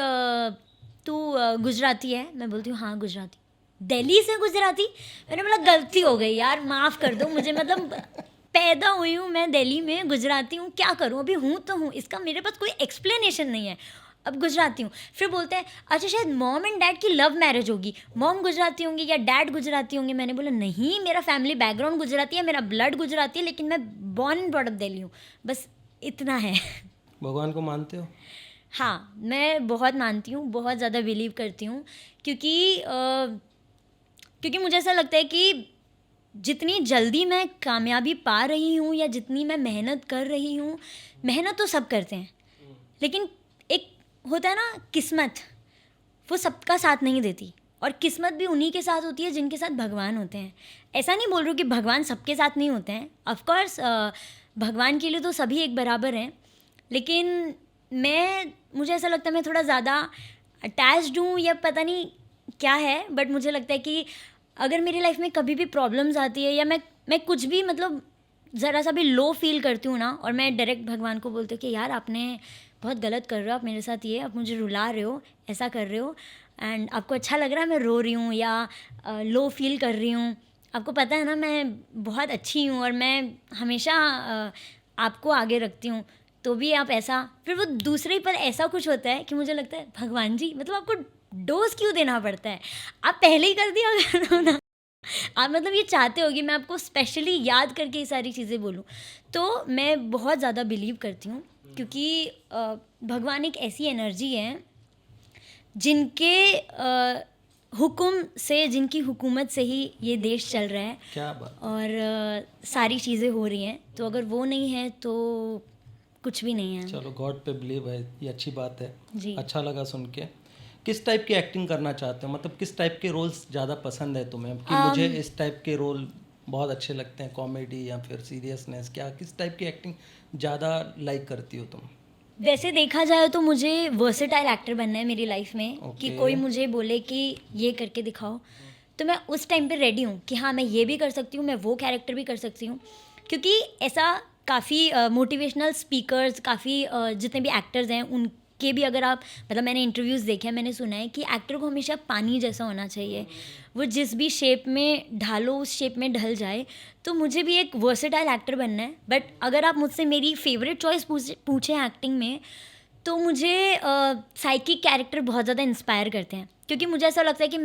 A: तू गुजराती है? मैं बोलती हूँ हाँ गुजराती। दिल्ली से गुजराती? मैंने बोला गलती हो गई यार, माफ़ कर दो मुझे, मतलब पैदा हुई हूँ मैं दिल्ली में, गुजराती हूँ, क्या करूँ, अभी हूँ तो हूँ, इसका मेरे पास कोई एक्सप्लेनेशन नहीं है, अब गुजराती हूँ। फिर बोलते हैं अच्छा शायद मॉम एंड डैड की लव मैरिज होगी, मॉम गुजराती होंगी या डैड गुजराती होंगे। मैंने बोला नहीं, मेरा फैमिली बैकग्राउंड गुजराती है, मेरा ब्लड गुजराती है, लेकिन मैं born and brought up Delhi हूँ, बस इतना है।
B: भगवान को मानते हो?
A: हाँ, मैं बहुत मानती हूँ, बहुत ज़्यादा बिलीव करती हूँ, क्योंकि मुझे ऐसा लगता है कि जितनी जल्दी मैं कामयाबी पा रही हूँ या जितनी मैं मेहनत कर रही हूँ, मेहनत तो सब करते हैं, लेकिन एक होता है ना किस्मत, वो सबका साथ नहीं देती, और किस्मत भी उन्हीं के साथ होती है जिनके साथ भगवान होते हैं। ऐसा नहीं बोल रही हूँ कि भगवान सबके साथ नहीं होते हैं, ऑफकोर्स भगवान के लिए तो सभी एक बराबर हैं, लेकिन मुझे ऐसा लगता है मैं थोड़ा ज़्यादा अटैच्ड हूँ या पता नहीं क्या है, बट मुझे लगता है कि अगर मेरी लाइफ में कभी भी प्रॉब्लम्स आती है या मैं कुछ भी मतलब ज़रा सा भी लो फील करती हूँ ना, और मैं डायरेक्ट भगवान को बोलती हूँ कि यार आपने बहुत गलत कर रहे हो, आप मेरे साथ ये, आप मुझे रुला रहे हो, ऐसा कर रहे हो, एंड आपको अच्छा लग रहा है मैं रो रही हूँ या लो फील कर रही हूँ, आपको पता है ना मैं बहुत अच्छी हूँ और मैं हमेशा आपको आगे रखती हूँ, तो भी आप ऐसा। फिर वो दूसरे पर ऐसा कुछ होता है कि मुझे लगता है भगवान जी, मतलब आपको डोज क्यों देना पड़ता है, आप पहले ही कर दिया करो ना। आप मतलब ये चाहते हो कि मैं आपको स्पेशली याद करके ये सारी चीज़ें बोलूँ, तो मैं बहुत ज़्यादा बिलीव करती हूँ, क्योंकि भगवान एक ऐसी एनर्जी है जिनके हुक्म से, जिनकी हुकूमत से ही ये देश चल रहा है।
B: क्या बात।
A: और सारी चीज़ें हो रही हैं, तो अगर वो नहीं है तो कुछ भी नहीं है।
B: चलो, गॉड पे बिलीव है, ये अच्छी बात है।
A: जी।
B: अच्छा लगा सुन के। किस टाइप की एक्टिंग करना चाहते हो, मतलब किस टाइप के रोल्स ज़्यादा पसंद है तुम्हें कि मुझे इस टाइप के रोल बहुत अच्छे लगते हैं, कॉमेडी या फिर सीरियसनेस, क्या किस टाइप की एक्टिंग ज़्यादा लाइक करती हो तुम?
A: वैसे देखा जाए तो मुझे वर्सेटाइल एक्टर बनना है मेरी लाइफ में कि
B: Okay.
A: कोई मुझे बोले कि ये करके दिखाओ तो मैं उस टाइम पे रेडी हूँ कि हाँ मैं ये भी कर सकती हूँ, मैं वो कैरेक्टर भी कर सकती हूँ। क्योंकि ऐसा काफ़ी मोटिवेशनल स्पीकर्स, काफ़ी जितने भी एक्टर्स हैं उनके भी अगर आप मतलब मैंने इंटरव्यूज़ देखे हैं, मैंने सुना है कि एक्टर को हमेशा पानी जैसा होना चाहिए, वो जिस भी शेप में ढालो उस शेप में ढल जाए। तो मुझे भी एक वर्सेटाइल एक्टर बनना है। बट अगर आप मुझसे मेरी फेवरेट चॉइस पूछें एक्टिंग में तो मुझे साइकिक कैरेक्टर बहुत ज़्यादा इंस्पायर करते हैं। क्योंकि मुझे ऐसा लगता है कि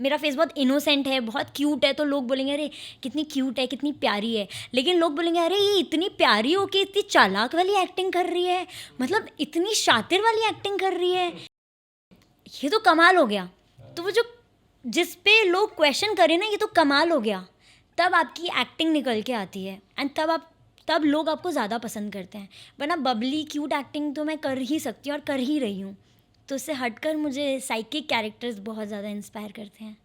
A: मेरा फेस बहुत इनोसेंट है, बहुत क्यूट है, तो लोग बोलेंगे अरे कितनी क्यूट है, कितनी प्यारी है। लेकिन लोग बोलेंगे अरे ये इतनी प्यारी हो के इतनी चालाक वाली एक्टिंग कर रही है, मतलब इतनी शातिर वाली एक्टिंग कर रही है, ये तो कमाल हो गया। तो वो जो जिस पे लोग क्वेश्चन करें ना, ये तो कमाल हो गया, तब आपकी एक्टिंग निकल के आती है एंड तब लोग आपको ज़्यादा पसंद करते हैं। वरना बबली क्यूट एक्टिंग तो मैं कर ही सकती हूँ और कर ही रही हूँ। तो उससे हटकर मुझे साइकिक कैरेक्टर्स बहुत ज़्यादा इंस्पायर करते हैं।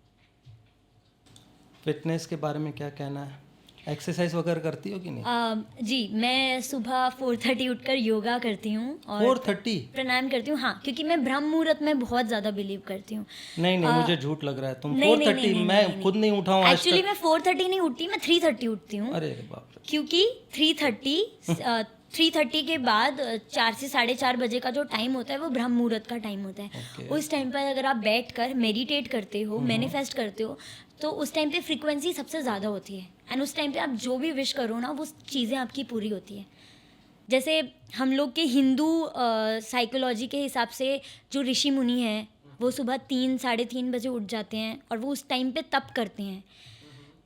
B: फिटनेस के बारे में क्या कहना है? एक्सरसाइज वगैरह करती हो कि नहीं?
A: जी, मैं सुबह 4:30 उठकर योगा करती हूँ और
B: 4:30?
A: प्राणायाम करती हूँ। हाँ, क्योंकि मैं ब्रह्म मुहूर्त में बहुत ज़्यादा बिलीव करती हूँ।
B: नहीं नहीं, मुझे झूठ लग रहा है। तुम
A: नहीं, नहीं,
B: 4:30?
A: नहीं,
B: मैं
A: नहीं,
B: खुद नहीं उठा हूँ आज
A: एक्चुअली
B: तक।
A: मैं 4:30 नहीं उठती, मैं 3:30 उठती हूँ।
B: अरे बाप रे।
A: क्योंकि 3:30 के बाद 4 से 4:30 बजे का जो टाइम होता है वो ब्रह्म मुहूर्त का टाइम होता है।
B: Okay.
A: उस टाइम पर अगर आप बैठ कर मेडिटेट करते हो, मैनिफेस्ट करते हो, तो उस टाइम पे फ्रीक्वेंसी सबसे ज़्यादा होती है एंड उस टाइम पे आप जो भी विश करो ना वो चीज़ें आपकी पूरी होती है। जैसे हम लोग के हिंदू साइकोलॉजी के हिसाब से जो ऋषि मुनि हैं वो सुबह 3-3:30 बजे उठ जाते हैं और वो उस टाइम पे तप करते हैं।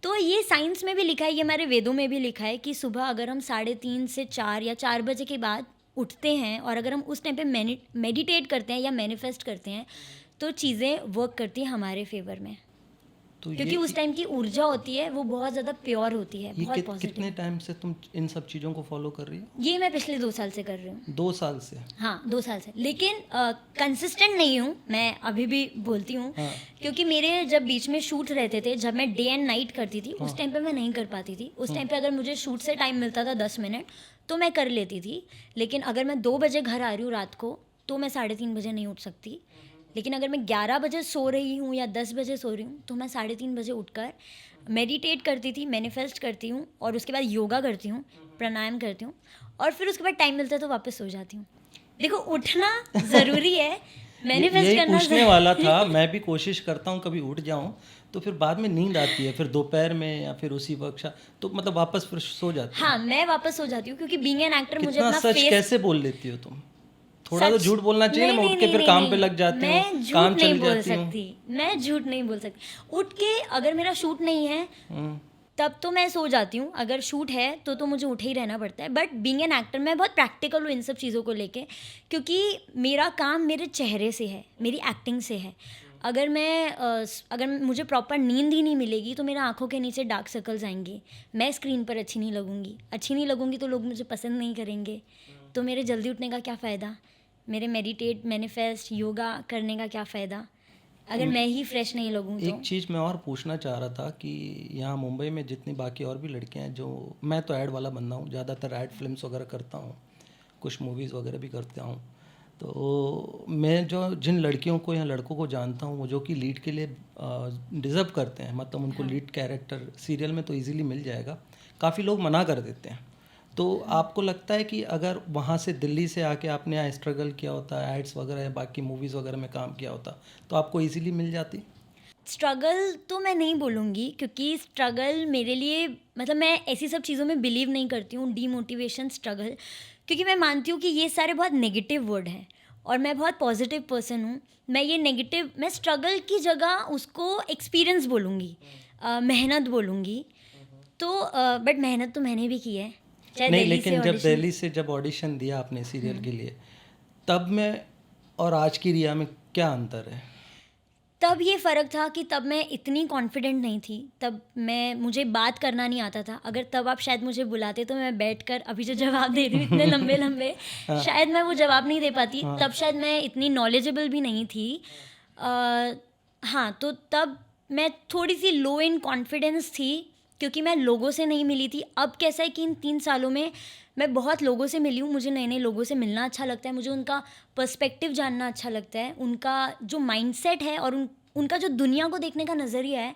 A: तो ये साइंस में भी लिखा है, ये हमारे वेदों में भी लिखा है कि सुबह अगर हम 3:30 से 4 या 4 बजे के बाद उठते हैं और अगर हम उस टाइम पे मेडिटेट करते हैं या मैनिफेस्ट करते हैं तो चीज़ें वर्क करती हैं हमारे फेवर में।
B: तो
A: क्योंकि उस टाइम की ऊर्जा होती है वो बहुत ज़्यादा प्योर होती है, बहुत
B: कितने
A: पॉजिटिव।
B: टाइम से तुम इन सब चीज़ों को फॉलो कर रही हो?
A: ये मैं पिछले 2 साल से कर रही हूँ।
B: 2 साल से?
A: हाँ, 2 साल से, लेकिन कंसिस्टेंट नहीं हूँ मैं, अभी भी बोलती हूँ।
B: हाँ।
A: क्योंकि मेरे जब बीच में शूट रहते थे, जब मैं डे एंड नाइट करती थी उस टाइम पे मैं नहीं कर पाती थी। उस टाइम पे अगर मुझे शूट से टाइम मिलता था 10 मिनट तो मैं कर लेती थी। लेकिन अगर मैं 2 बजे घर आ रही हूँ रात को तो मैं 3:30 बजे नहीं उठ सकती। लेकिन अगर मैं 11 बजे सो रही हूँ या 10 बजे सो रही हूँ तो मैं 3:30 बजे उठकर मेडिटेट करती थी, मैनिफेस्ट करती हूँ और उसके बाद योगा करती हूँ, प्राणायाम करती हूँ और फिर उसके बाद टाइम मिलता है तो वापस सो जाती हूँ। देखो, उठना ज़रूरी है, मैनिफेस्ट
B: यही
A: करना
B: पूछने वाला था। मैं भी कोशिश करता हूँ कभी उठ जाऊँ तो फिर बाद में नींद आती है, फिर दोपहर में या फिर उसी वक्त तो मतलब वापस फिर सो जाती है।
A: हाँ, मैं वापस सो जाती हूँ क्योंकि बीइंग एन एक्टर मुझे
B: कितना
A: अपना
B: सच
A: फेस
B: कैसे बोल लेती हो तुम? थोड़ा तो
A: सच
B: झूठ बोलना चाहिए ना। मैं उठ के फिर काम पे लग जाती हूँ,
A: मैं झूठ
B: काम
A: नहीं
B: चली
A: बोल
B: जाती हूँ।
A: सकती, मैं झूठ नहीं बोल सकती। उठ के अगर मेरा शूट नहीं है
B: हम्म,
A: तब तो मैं सो जाती हूँ, अगर शूट है तो मुझे उठे ही रहना पड़ता है। बट बीइंग एन एक्टर मैं बहुत प्रैक्टिकल हूँ इन सब चीज़ों को लेके, क्योंकि मेरा काम मेरे चेहरे से है, मेरी एक्टिंग से है। अगर मुझे प्रॉपर नींद ही नहीं मिलेगी तो मेरे आँखों के नीचे डार्क सर्कल्स आएंगे, मैं स्क्रीन पर अच्छी नहीं लगूंगी तो लोग मुझे पसंद नहीं करेंगे। तो मेरे जल्दी उठने का क्या फ़ायदा, मेरे मेडिटेट मैनिफेस्ट योगा करने का क्या फ़ायदा अगर मैं ही फ्रेश नहीं लगूँ तो।
B: एक चीज़ मैं और पूछना चाह रहा था कि यहाँ मुंबई में जितनी बाकी और भी लड़कियाँ हैं, जो मैं तो ऐड वाला बंदा हूँ, ज़्यादातर ऐड फिल्म्स वगैरह करता हूँ, कुछ मूवीज़ वगैरह भी करता हूँ। तो मैं जिन लड़कियों को या लड़कों को जानता हूँ वो जो कि लीड के लिए डिज़र्व करते हैं, मतलब उनको लीड कैरेक्टर सीरियल में तो इजीली मिल जाएगा, काफ़ी लोग मना कर देते हैं। तो आपको लगता है कि अगर वहाँ से दिल्ली से आके आपने यहाँ स्ट्रगल किया होता, एड्स वगैरह या बाकी मूवीज़ वगैरह में काम किया होता, तो आपको इजीली मिल जाती?
A: स्ट्रगल तो मैं नहीं बोलूँगी, क्योंकि स्ट्रगल मेरे लिए मतलब मैं ऐसी सब चीज़ों में बिलीव नहीं करती हूँ, डीमोटिवेशन, स्ट्रगल, क्योंकि मैं मानती हूँ कि ये सारे बहुत नेगेटिव वर्ड हैं और मैं बहुत पॉजिटिव पर्सन हूँ। मैं स्ट्रगल की जगह उसको एक्सपीरियंस बोलूँगी, मेहनत बोलूँगी। तो बट मेहनत तो मैंने भी की है, चाहे
B: नहीं,
A: दिल्ली से
B: लेकिन जब
A: ऑडिशन।
B: दिल्ली से जब ऑडिशन दिया आपने सीरियल के लिए, तब में और आज की रिया में क्या अंतर है?
A: तब ये फ़र्क था कि तब मैं इतनी कॉन्फिडेंट नहीं थी, तब मुझे बात करना नहीं आता था। अगर तब आप शायद मुझे बुलाते तो मैं बैठकर अभी जो जवाब दे रही हूँ इतने लंबे लंबे, शायद मैं वो जवाब नहीं दे पाती। तब शायद मैं इतनी नॉलेजेबल भी नहीं थी। हाँ, तो तब मैं थोड़ी सी लो इन कॉन्फिडेंस थी क्योंकि मैं लोगों से नहीं मिली थी। अब कैसा है कि इन 3 सालों में मैं बहुत लोगों से मिली हूँ, मुझे नए नए लोगों से मिलना अच्छा लगता है, मुझे उनका पर्सपेक्टिव जानना अच्छा लगता है, उनका जो माइंडसेट है और उनका जो दुनिया को देखने का नज़रिया है,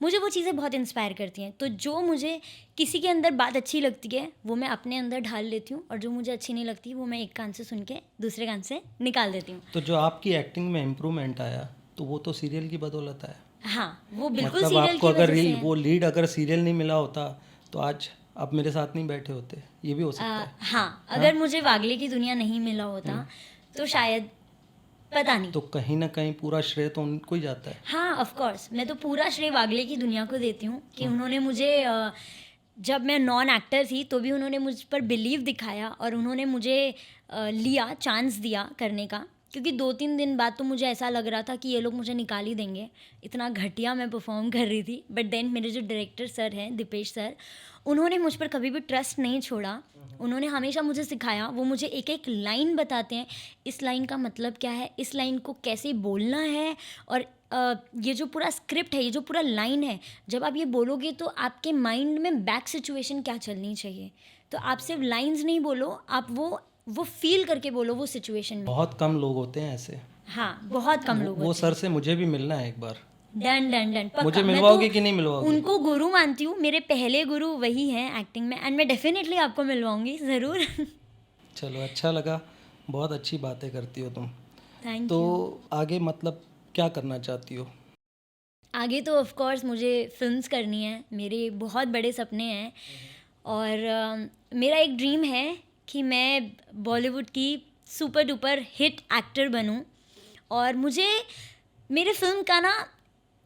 A: मुझे वो चीज़ें बहुत इंस्पायर करती हैं। तो जो मुझे किसी के अंदर बात अच्छी लगती है वो मैं अपने अंदर ढाल लेती हूँ, और जो मुझे अच्छी नहीं लगती वो मैं एक कान से सुन के दूसरे कान से निकाल देती हूँ।
B: तो जो आपकी एक्टिंग में इम्प्रूवमेंट आया तो वो तो सीरियल की बदौलत है।
A: हाँ, वो बिल्कुल
B: मतलब
A: सीरियल
B: आपको
A: की
B: अगर
A: वजह से है।
B: वो लीड अगर सीरियल नहीं मिला होता तो आज आप मेरे साथ नहीं बैठे होते, ये भी हो सकता है।
A: हाँ, अगर मुझे वागले की दुनिया नहीं मिला होता तो शायद पता नहीं।
B: तो कहीं ना कहीं पूरा श्रेय तो उनको ही जाता है।
A: हाँ, ऑफ कोर्स मैं तो पूरा श्रेय वागले की दुनिया को देती हूँ कि उन्होंने मुझे जब मैं नॉन एक्टर थी तो भी उन्होंने मुझ पर बिलीव दिखाया और उन्होंने मुझे लिया, चांस दिया करने का। क्योंकि 2-3 दिन बाद तो मुझे ऐसा लग रहा था कि ये लोग मुझे निकाल ही देंगे, इतना घटिया मैं परफॉर्म कर रही थी। बट देन मेरे जो डायरेक्टर सर हैं, दीपेश सर, उन्होंने मुझ पर कभी भी ट्रस्ट नहीं छोड़ा। उन्होंने हमेशा मुझे सिखाया, वो मुझे एक एक लाइन बताते हैं, इस लाइन का मतलब क्या है, इस लाइन को कैसे बोलना है, और ये जो पूरा स्क्रिप्ट है, ये जो पूरा लाइन है, जब आप ये बोलोगे तो आपके माइंड में बैक सिचुएशन क्या चलनी चाहिए। तो आप सिर्फ लाइंस नहीं बोलो, आप वो फील करके बोलो वो सिचुएशन में।
B: बहुत कम लोग होते हैं ऐसे।
A: हाँ, बहुत कम लोग
B: वो
A: होते
B: सर से मुझे भी मिलना है एक बार।
A: हैं। डन पक्का।
B: मुझे
A: मैं
B: मिलवाओगे
A: तो
B: कि नहीं मिलवाओगे?
A: उनको गुरु मानती हूँ, मेरे पहले गुरु वही हैं एक्टिंग में, एंड मैं डेफिनेटली आपको मिलवाऊंगी ज़रूर।
B: चलो, अच्छा लगा, बहुत अच्छी बातें करती हो तुम।
A: थैंक
B: तो
A: यू।
B: आगे मतलब क्या करना चाहती हो?
A: आगे तो ऑफ कोर्स मुझे फिल्म्स करनी है, मेरे बहुत बड़े सपने हैं, और मेरा एक ड्रीम है कि मैं बॉलीवुड की सुपर डुपर हिट एक्टर बनूं, और मुझे मेरे फिल्म का ना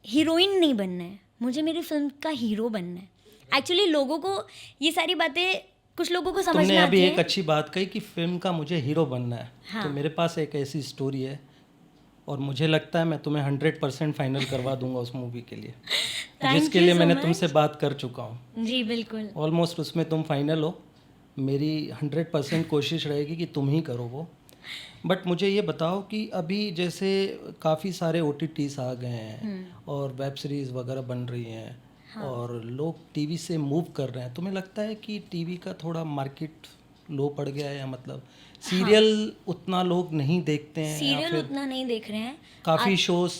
A: हीरोइन नहीं बनना है, मुझे मेरी फिल्म का हीरो बनना है। एक्चुअली लोगों को ये सारी बातें, कुछ लोगों को समझ
B: तुमने
A: में
B: अभी
A: आती
B: एक
A: है।
B: अच्छी बात कही कि फिल्म का मुझे हीरो बनना है।
A: हाँ।
B: तो मेरे पास एक ऐसी स्टोरी है और मुझे लगता है मैं तुम्हें 100% फाइनल करवा दूंगा उस मूवी के लिए, जिसके
A: you
B: लिए
A: so
B: मैंने
A: much.
B: तुमसे बात कर चुका हूँ।
A: जी बिल्कुल।
B: ऑलमोस्ट उसमें तुम फाइनल हो। मेरी 100% कोशिश रहेगी कि तुम ही करो वो। बट मुझे ये बताओ कि अभी जैसे काफ़ी सारे OTTs आ गए हैं और वेब सीरीज़ वगैरह बन रही हैं, और लोग टीवी से मूव कर रहे हैं, तुम्हें लगता है कि टीवी का थोड़ा मार्केट लो पड़ गया है, या मतलब सीरियल उतना लोग नहीं देखते हैं, या
A: सीरियल
B: फिर
A: उतना नहीं देख रहे हैं।
B: काफ़ी शोज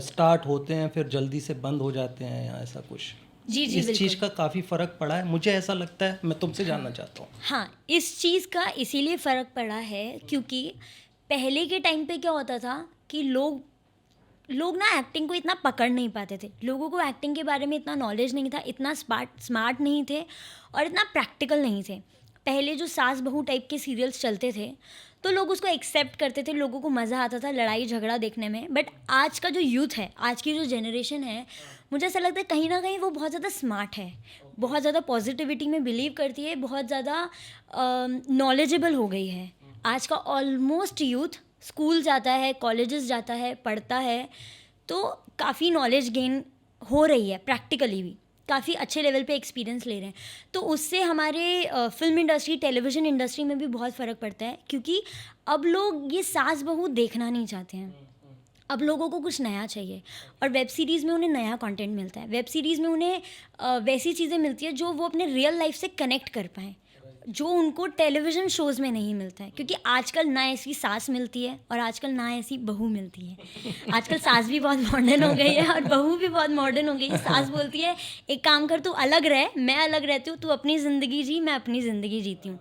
B: स्टार्ट होते हैं फिर जल्दी से बंद हो जाते हैं, या ऐसा कुछ?
A: जी जी
B: इस चीज़ का काफ़ी फ़र्क पड़ा है, मुझे ऐसा लगता है। मैं तुमसे जानना चाहता हूँ।
A: हाँ, इस चीज़ का इसीलिए फ़र्क पड़ा है क्योंकि पहले के टाइम पे क्या होता था कि लोग ना एक्टिंग को इतना पकड़ नहीं पाते थे, लोगों को एक्टिंग के बारे में इतना नॉलेज नहीं था, इतना स्मार्ट नहीं थे, और इतना प्रैक्टिकल नहीं थे। पहले जो सास बहू टाइप के सीरियल्स चलते थे तो लोग उसको एक्सेप्ट करते थे, लोगों को मज़ा आता था लड़ाई झगड़ा देखने में। बट आज का जो यूथ है, आज की जो जनरेशन है, मुझे ऐसा लगता है कहीं ना कहीं वो बहुत ज़्यादा स्मार्ट है, बहुत ज़्यादा पॉजिटिविटी में बिलीव करती है, बहुत ज़्यादा नॉलेजेबल हो गई है। आज का ऑलमोस्ट यूथ स्कूल जाता है, कॉलेजेस जाता है, पढ़ता है, तो काफ़ी नॉलेज गेन हो रही है, प्रैक्टिकली भी काफ़ी अच्छे लेवल पे एक्सपीरियंस ले रहे हैं। तो उससे हमारे फिल्म इंडस्ट्री, टेलीविज़न इंडस्ट्री में भी बहुत फ़र्क पड़ता है, क्योंकि अब लोग ये सास बहू देखना नहीं चाहते हैं, अब लोगों को कुछ नया चाहिए, और वेब सीरीज़ में उन्हें नया कंटेंट मिलता है। वेब सीरीज़ में उन्हें वैसी चीज़ें मिलती है जो वो अपने रियल लाइफ से कनेक्ट कर पाएँ, जो उनको टेलीविज़न शोज़ में नहीं मिलता है। क्योंकि आजकल ना ऐसी सास मिलती है और आजकल ना ऐसी बहू मिलती है। आजकल सास भी बहुत मॉडर्न हो गई है और बहू भी बहुत मॉडर्न हो गई है। सास बोलती है एक काम कर, तू अलग रह, मैं अलग रहती हूँ, तू अपनी ज़िंदगी जी, मैं अपनी ज़िंदगी जीती हूँ।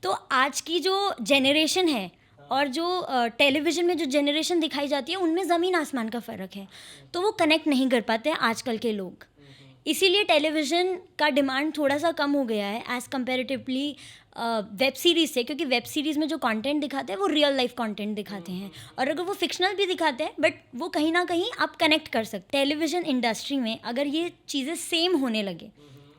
A: तो आज की जो जनरेशन है और जो टेलीविज़न में जो जनरेशन दिखाई जाती है, उनमें ज़मीन आसमान का फ़र्क है। तो वो कनेक्ट नहीं कर पाते हैं आजकल के लोग, इसीलिए टेलीविज़न का डिमांड थोड़ा सा कम हो गया है एज़ कम्पेरेटिवली वेब सीरीज़ से। क्योंकि वेब सीरीज़ में जो कंटेंट दिखाते हैं वो रियल लाइफ कंटेंट दिखाते हैं, और अगर वो फिक्शनल भी दिखाते हैं बट वो कहीं ना कहीं आप कनेक्ट कर सकते हैं। टेलीविज़न इंडस्ट्री में अगर ये चीज़ें सेम होने लगे,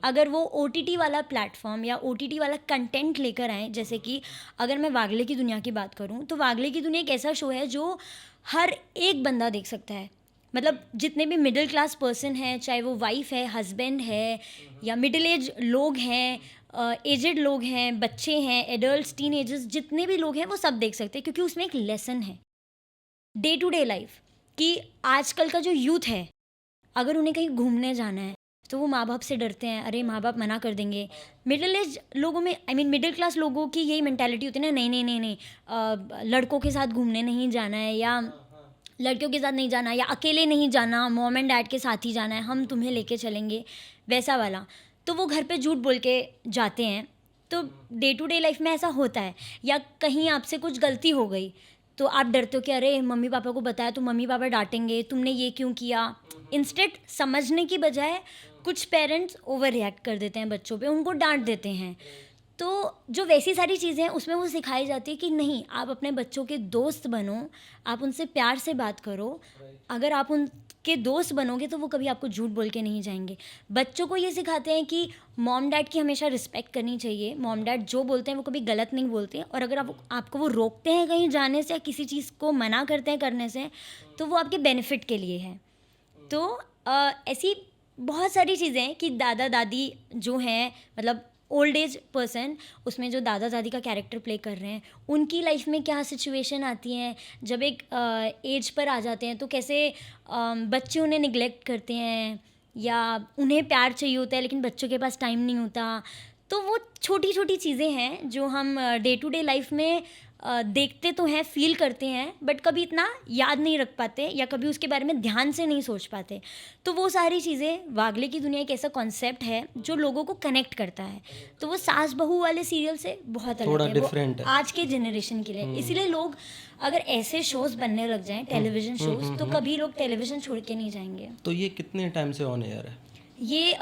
A: अगर वो OTT वाला प्लेटफॉर्म या OTT वाला कंटेंट लेकर आए, जैसे कि अगर मैं वागले की दुनिया की बात करूँ, तो वागले की दुनिया एक ऐसा शो है जो हर एक बंदा देख सकता है, मतलब जितने भी मिडिल क्लास पर्सन हैं, चाहे वो वाइफ है, हस्बैंड है, या मिडिल एज लोग हैं, एजेड लोग हैं, बच्चे हैं, एडल्ट्स, टीनेजर्स, जितने भी लोग हैं वो सब देख सकते हैं, क्योंकि उसमें एक लेसन है डे टू डे लाइफ कि आजकल का जो यूथ है, अगर उन्हें कहीं घूमने जाना है तो वो माँ बाप से डरते हैं, अरे माँ बाप मना कर देंगे। मिडिल एज लोगों में, आई मीन मिडिल क्लास लोगों की यही मेंटालिटी होती है ना, नहीं नहीं नहीं नहीं, लड़कों के साथ घूमने नहीं जाना है, या लड़कियों के साथ नहीं जाना, या अकेले नहीं जाना, मॉम एंड डैड के साथ ही जाना है, हम तुम्हें लेके चलेंगे, वैसा वाला। तो वो घर पे झूठ बोल के जाते हैं। तो डे टू डे लाइफ में ऐसा होता है, या कहीं आपसे कुछ गलती हो गई तो आप डरते हो कि अरे मम्मी पापा को बताया तो मम्मी पापा डांटेंगे, तुमने ये क्यों किया। इंस्टेड समझने की बजाय कुछ पेरेंट्स ओवर रिएक्ट कर देते हैं बच्चों पे, उनको डांट देते हैं। तो जो वैसी सारी चीज़ें हैं उसमें वो सिखाई जाती है कि नहीं, आप अपने बच्चों के दोस्त बनो, आप उनसे प्यार से बात करो। अगर आप उनके दोस्त बनोगे तो वो कभी आपको झूठ बोल के नहीं जाएंगे। बच्चों को ये सिखाते हैं कि मॉम डैड की हमेशा रिस्पेक्ट करनी चाहिए, मॉम डैड जो बोलते हैं वो कभी गलत नहीं बोलते, और अगर आपको वो रोकते हैं कहीं जाने से या किसी चीज़ को मना करते हैं करने से, तो वो आपके बेनिफिट के लिए है। तो ऐसी बहुत सारी चीज़ें हैं कि दादा दादी जो हैं, मतलब ओल्ड एज पर्सन, उसमें जो दादा दादी का कैरेक्टर प्ले कर रहे हैं, उनकी लाइफ में क्या सिचुएशन आती हैं, जब एक एज पर आ जाते हैं तो कैसे बच्चे उन्हें निगलेक्ट करते हैं, या उन्हें प्यार चाहिए होता है लेकिन बच्चों के पास टाइम नहीं होता। तो वो छोटी छोटी चीज़ें हैं जो हम डे टू डे लाइफ में देखते तो हैं, फील करते हैं, बट कभी इतना याद नहीं रख पाते या कभी उसके बारे में ध्यान से नहीं सोच पाते। तो वो सारी चीज़ें, वागले की दुनिया एक ऐसा कॉन्सेप्ट है जो लोगों को कनेक्ट करता है। तो वो सास बहू वाले सीरियल से बहुत अलग
B: थोड़ा
A: है,
B: डिफरेंट है
A: आज के जनरेशन के लिए। इसीलिए लोग अगर ऐसे शोज़ बनने लग जाएं, टेलीविज़न शोज़, तो कभी लोग टेलीविज़न छोड़ के नहीं जाएंगे।
B: तो ये कितने टाइम से ऑन एयर है?
A: ये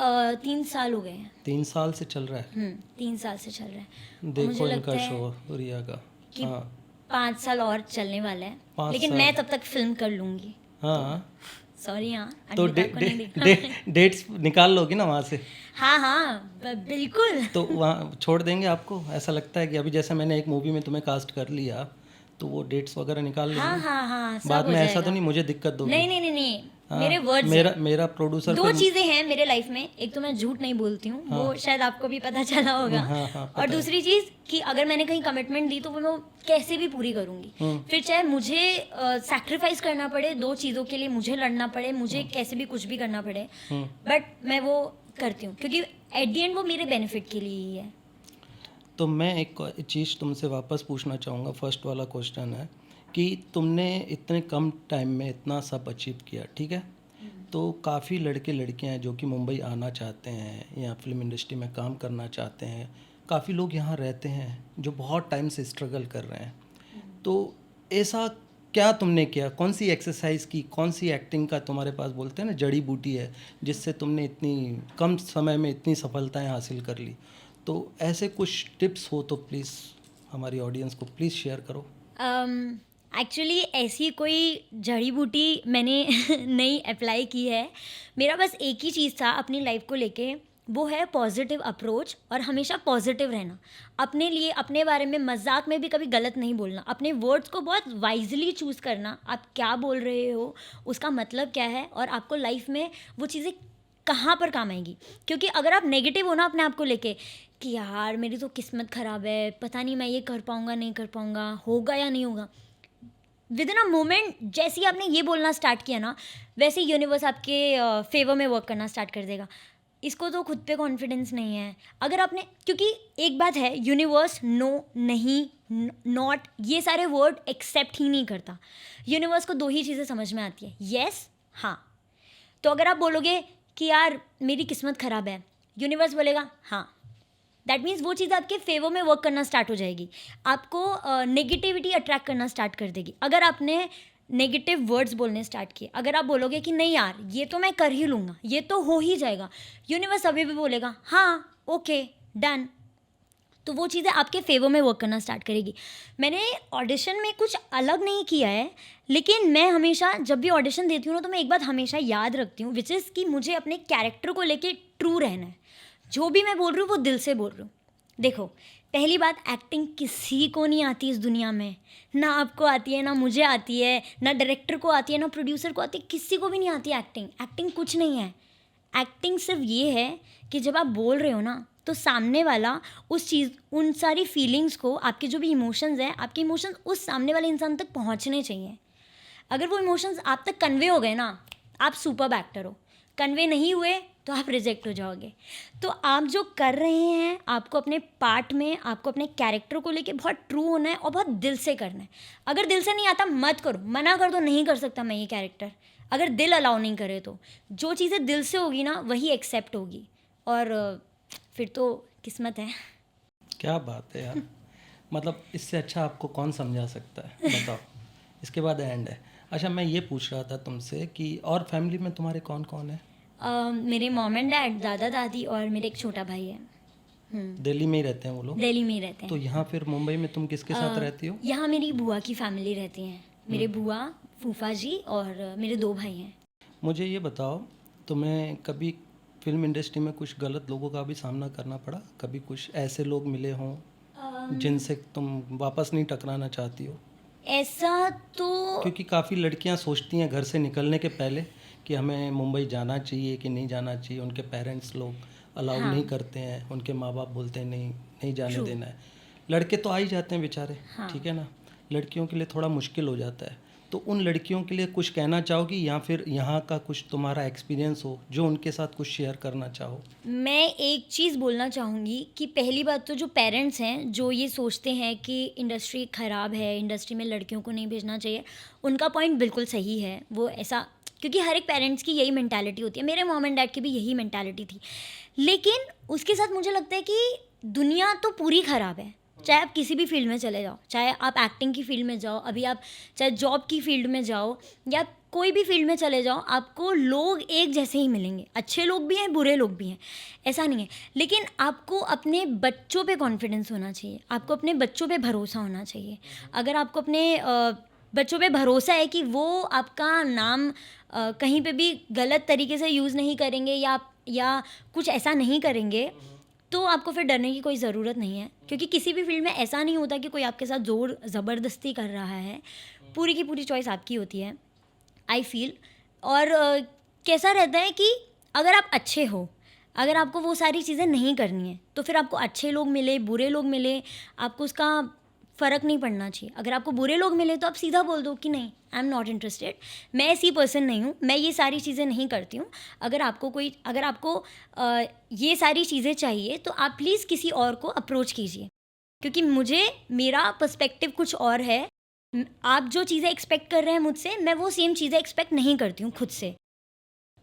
A: 3 साल हो गए हैं।
B: 3 साल से चल रहा है?
A: 3 साल से चल रहा है।
B: देखो इनका शो रिया का।
A: कि
B: हाँ
A: 5 साल और चलने वाला है,
B: 5
A: लेकिन
B: साल।
A: मैं तब तक फिल्म कर लूँगी।
B: हाँ
A: सॉरी, हाँ
B: तो
A: अनीता को नहीं दिखा।
B: डेट्स निकाल लोगी ना वहाँ से?
A: हाँ हाँ बिल्कुल।
B: तो वहाँ छोड़ देंगे आपको? ऐसा लगता है कि अभी जैसे मैंने एक मूवी में तुम्हें कास्ट कर लिया तो वो डेट्स वगैरह निकाल
A: हाँ
B: लेंगे?
A: हाँ हाँ सब
B: बाद
A: हो
B: में ऐसा
A: जाएगा।
B: तो नहीं मुझे दिक्कत दोगी?
A: नहीं नहीं नहीं नहीं,
B: हाँ,
A: मेरे वर्ड्स
B: मेरा प्रोड्यूसर
A: दो चीज़ें हैं मेरे लाइफ में। एक तो मैं झूठ नहीं बोलती हूँ, वो शायद आपको भी पता चला होगा।
B: हाँ, हाँ, पता
A: और
B: है।
A: दूसरी चीज़ कि अगर मैंने कहीं कमिटमेंट दी तो वो मैं कैसे भी पूरी करूँगी। फिर चाहे मुझे सैक्रिफाइस करना पड़े 2 चीज़ों के लिए, मुझे लड़ना पड़े, मुझे कैसे भी कुछ भी करना पड़े, बट मैं वो करती हूँ क्योंकि एट द एंड वो मेरे बेनिफिट के लिए ही है।
B: तो मैं एक चीज़ तुमसे वापस पूछना चाहूँगा। फर्स्ट वाला क्वेश्चन है कि तुमने इतने कम टाइम में इतना सब अचीव किया, ठीक है? तो काफ़ी लड़के लड़कियां हैं जो कि मुंबई आना चाहते हैं या फिल्म इंडस्ट्री में काम करना चाहते हैं। काफ़ी लोग यहाँ रहते हैं जो बहुत टाइम से स्ट्रगल कर रहे हैं। तो ऐसा क्या तुमने किया? कौन सी एक्सरसाइज की, कौन सी एक्टिंग का तुम्हारे पास, बोलते हैं ना जड़ी बूटी है, जिससे तुमने इतनी कम समय में इतनी सफलताएं हासिल कर ली? तो ऐसे कुछ टिप्स हो तो प्लीज़ हमारी ऑडियंस को प्लीज़ शेयर करो।
A: एक्चुअली ऐसी कोई जड़ी बूटी मैंने नहीं अप्लाई की है। मेरा बस एक ही चीज़ था अपनी लाइफ को लेके, वो है पॉजिटिव अप्रोच और हमेशा पॉजिटिव रहना। अपने लिए, अपने बारे में मजाक में भी कभी गलत नहीं बोलना, अपने वर्ड्स को बहुत वाइजली चूज़ करना। आप क्या बोल रहे हो, उसका मतलब क्या है, और आपको लाइफ में वो चीज़ें कहाँ पर काम आएंगी। क्योंकि अगर आप नेगेटिव हो ना अपने आप को लेके कि यार मेरी तो किस्मत ख़राब है, पता नहीं मैं ये कर पाऊँगा नहीं कर पाऊँगा, होगा या नहीं होगा, विद इन अ मोमेंट जैसे ही आपने ये बोलना स्टार्ट किया ना, वैसे ही यूनिवर्स आपके फेवर में वर्क करना स्टार्ट कर देगा। इसको तो खुद पे कॉन्फिडेंस नहीं है अगर आपने, क्योंकि एक बात है, यूनिवर्स नो, नहीं, नॉट, ये सारे वर्ड एक्सेप्ट ही नहीं करता। यूनिवर्स को 2 ही चीज़ें समझ में आती है, येस, हाँ। तो अगर आप बोलोगे कि यार मेरी किस्मत ख़राब है, यूनिवर्स बोलेगा हाँ, दैट मीन्स वो चीज़ आपके फेवर में वर्क करना स्टार्ट हो जाएगी, आपको नेगेटिविटी अट्रैक्ट करना स्टार्ट कर देगी। अगर आपने नेगेटिव वर्ड्स बोलने स्टार्ट किए, अगर आप बोलोगे कि नहीं यार ये तो मैं कर ही लूँगा, ये तो हो ही जाएगा, यूनिवर्स अभी भी बोलेगा हाँ ओके डन। तो वो चीज़ें आपके फेवर में वर्क करना स्टार्ट करेगी। मैंने ऑडिशन में कुछ अलग नहीं किया है, लेकिन मैं हमेशा जब भी ऑडिशन देती हूँ ना, तो मैं एक बात हमेशा याद रखती हूँ, विच इज़ कि मुझे अपने कैरेक्टर को लेके ट्रू रहना है। जो भी मैं बोल रही हूँ वो दिल से बोल रही हूँ। देखो, पहली बात, एक्टिंग किसी को नहीं आती इस दुनिया में, ना आपको आती है, ना मुझे आती है, ना डायरेक्टर को आती है, ना प्रोड्यूसर को आती है, किसी को भी नहीं आती एक्टिंग। एक्टिंग कुछ नहीं है। एक्टिंग सिर्फ ये है कि जब आप बोल रहे हो ना, तो सामने वाला उस चीज़, उन सारी फीलिंग्स को, आपके जो भी इमोशंस हैं, आपके इमोशंस उस सामने वाले इंसान तक पहुंचने चाहिए। अगर वो इमोशंस आप तक कन्वे हो गए ना, आप सुपर एक्टर हो। कन्वे नहीं हुए तो आप रिजेक्ट हो जाओगे। तो आप जो कर रहे हैं, आपको अपने पार्ट में, आपको अपने कैरेक्टर को लेके बहुत ट्रू होना है और बहुत दिल से करना है। अगर दिल से नहीं आता, मत करो, मना कर दो, नहीं कर सकता मैं ये कैरेक्टर। अगर दिल अलाउ नहीं करे तो जो चीज़ें दिल से होगी ना, वही एक्सेप्ट होगी, और फिर तो किस्मत है।
B: क्या बात है यार, मतलब इससे अच्छा आपको कौन समझा सकता है, बताओ। इसके बाद एंड है। अच्छा, मैं ये पूछ रहा था तुमसे कि और फैमिली में तुम्हारे कौन कौन है?
A: मेरे मॉम एंड डैड, दादा दादी, और मेरे एक छोटा भाई है।
B: दिल्ली में ही रहते हैं वो लोग?
A: दिल्ली में ही रहते
B: तो
A: हैं।
B: यहाँ फिर मुंबई में तुम किसके साथ रहती हो?
A: यहाँ मेरी बुआ की फैमिली रहती हैं। मेरे बुआ, फूफा जी और मेरे 2 भाई हैं।
B: मुझे ये बताओ, तुम्हें कभी फिल्म इंडस्ट्री में कुछ गलत लोगों का भी सामना करना पड़ा? कभी कुछ ऐसे लोग मिले हों जिनसे तुम वापस नहीं टकराना चाहती हो?
A: ऐसा तो
B: क्योंकि काफ़ी लड़कियां सोचती हैं घर से निकलने के पहले कि हमें मुंबई जाना चाहिए कि नहीं जाना चाहिए। उनके पेरेंट्स लोग अलाउ नहीं करते हैं, उनके माँ बाप बोलते हैं नहीं, नहीं जाने देना है। लड़के तो आ ही जाते हैं बेचारे, ठीक है ना। लड़कियों के लिए थोड़ा मुश्किल हो जाता है। तो उन लड़कियों के लिए कुछ कहना चाहोगी, या फिर यहाँ का कुछ तुम्हारा एक्सपीरियंस हो जो उनके साथ कुछ शेयर करना चाहो?
A: मैं एक चीज़ बोलना चाहूँगी कि पहली बात तो जो पेरेंट्स हैं, जो ये सोचते हैं कि इंडस्ट्री ख़राब है, इंडस्ट्री में लड़कियों को नहीं भेजना चाहिए, उनका पॉइंट बिल्कुल सही है। वो ऐसा, क्योंकि हर एक पेरेंट्स की यही मेंटालिटी होती है। मेरे मॉम एंड डैड की भी यही मेंटालिटी थी। लेकिन उसके साथ मुझे लगता है कि दुनिया तो पूरी ख़राब है। चाहे आप किसी भी फील्ड में चले जाओ, चाहे आप एक्टिंग की फील्ड में जाओ, अभी आप चाहे जॉब की फील्ड में जाओ, या कोई भी फील्ड में चले जाओ, आपको लोग एक जैसे ही मिलेंगे। अच्छे लोग भी हैं, बुरे लोग भी हैं, ऐसा नहीं है। लेकिन आपको अपने बच्चों पे कॉन्फिडेंस होना चाहिए, आपको अपने बच्चों पे भरोसा होना चाहिए। अगर आपको अपने बच्चों पे भरोसा है कि वो आपका नाम कहीं पे भी गलत तरीके से यूज़ नहीं करेंगे, या कुछ ऐसा नहीं करेंगे, तो आपको फिर डरने की कोई ज़रूरत नहीं है। क्योंकि किसी भी फील्ड में ऐसा नहीं होता कि कोई आपके साथ ज़ोर ज़बरदस्ती कर रहा है। पूरी की पूरी चॉइस आपकी होती है, आई फील। और कैसा रहता है कि अगर आप अच्छे हो, अगर आपको वो सारी चीज़ें नहीं करनी है, तो फिर आपको अच्छे लोग मिले, बुरे लोग मिले, आपको उसका फ़र्क नहीं पड़ना चाहिए। अगर आपको बुरे लोग मिले तो आप सीधा बोल दो कि नहीं, आई एम नॉट इंटरेस्टेड, मैं ऐसी पर्सन नहीं हूँ, मैं ये सारी चीज़ें नहीं करती हूँ। अगर आपको ये सारी चीज़ें चाहिए तो आप प्लीज़ किसी और को अप्रोच कीजिए, क्योंकि मेरा पर्सपेक्टिव कुछ और है। आप जो चीज़ें एक्सपेक्ट कर रहे हैं मुझसे, मैं वो सेम चीज़ें एक्सपेक्ट नहीं करती हूँ खुद से।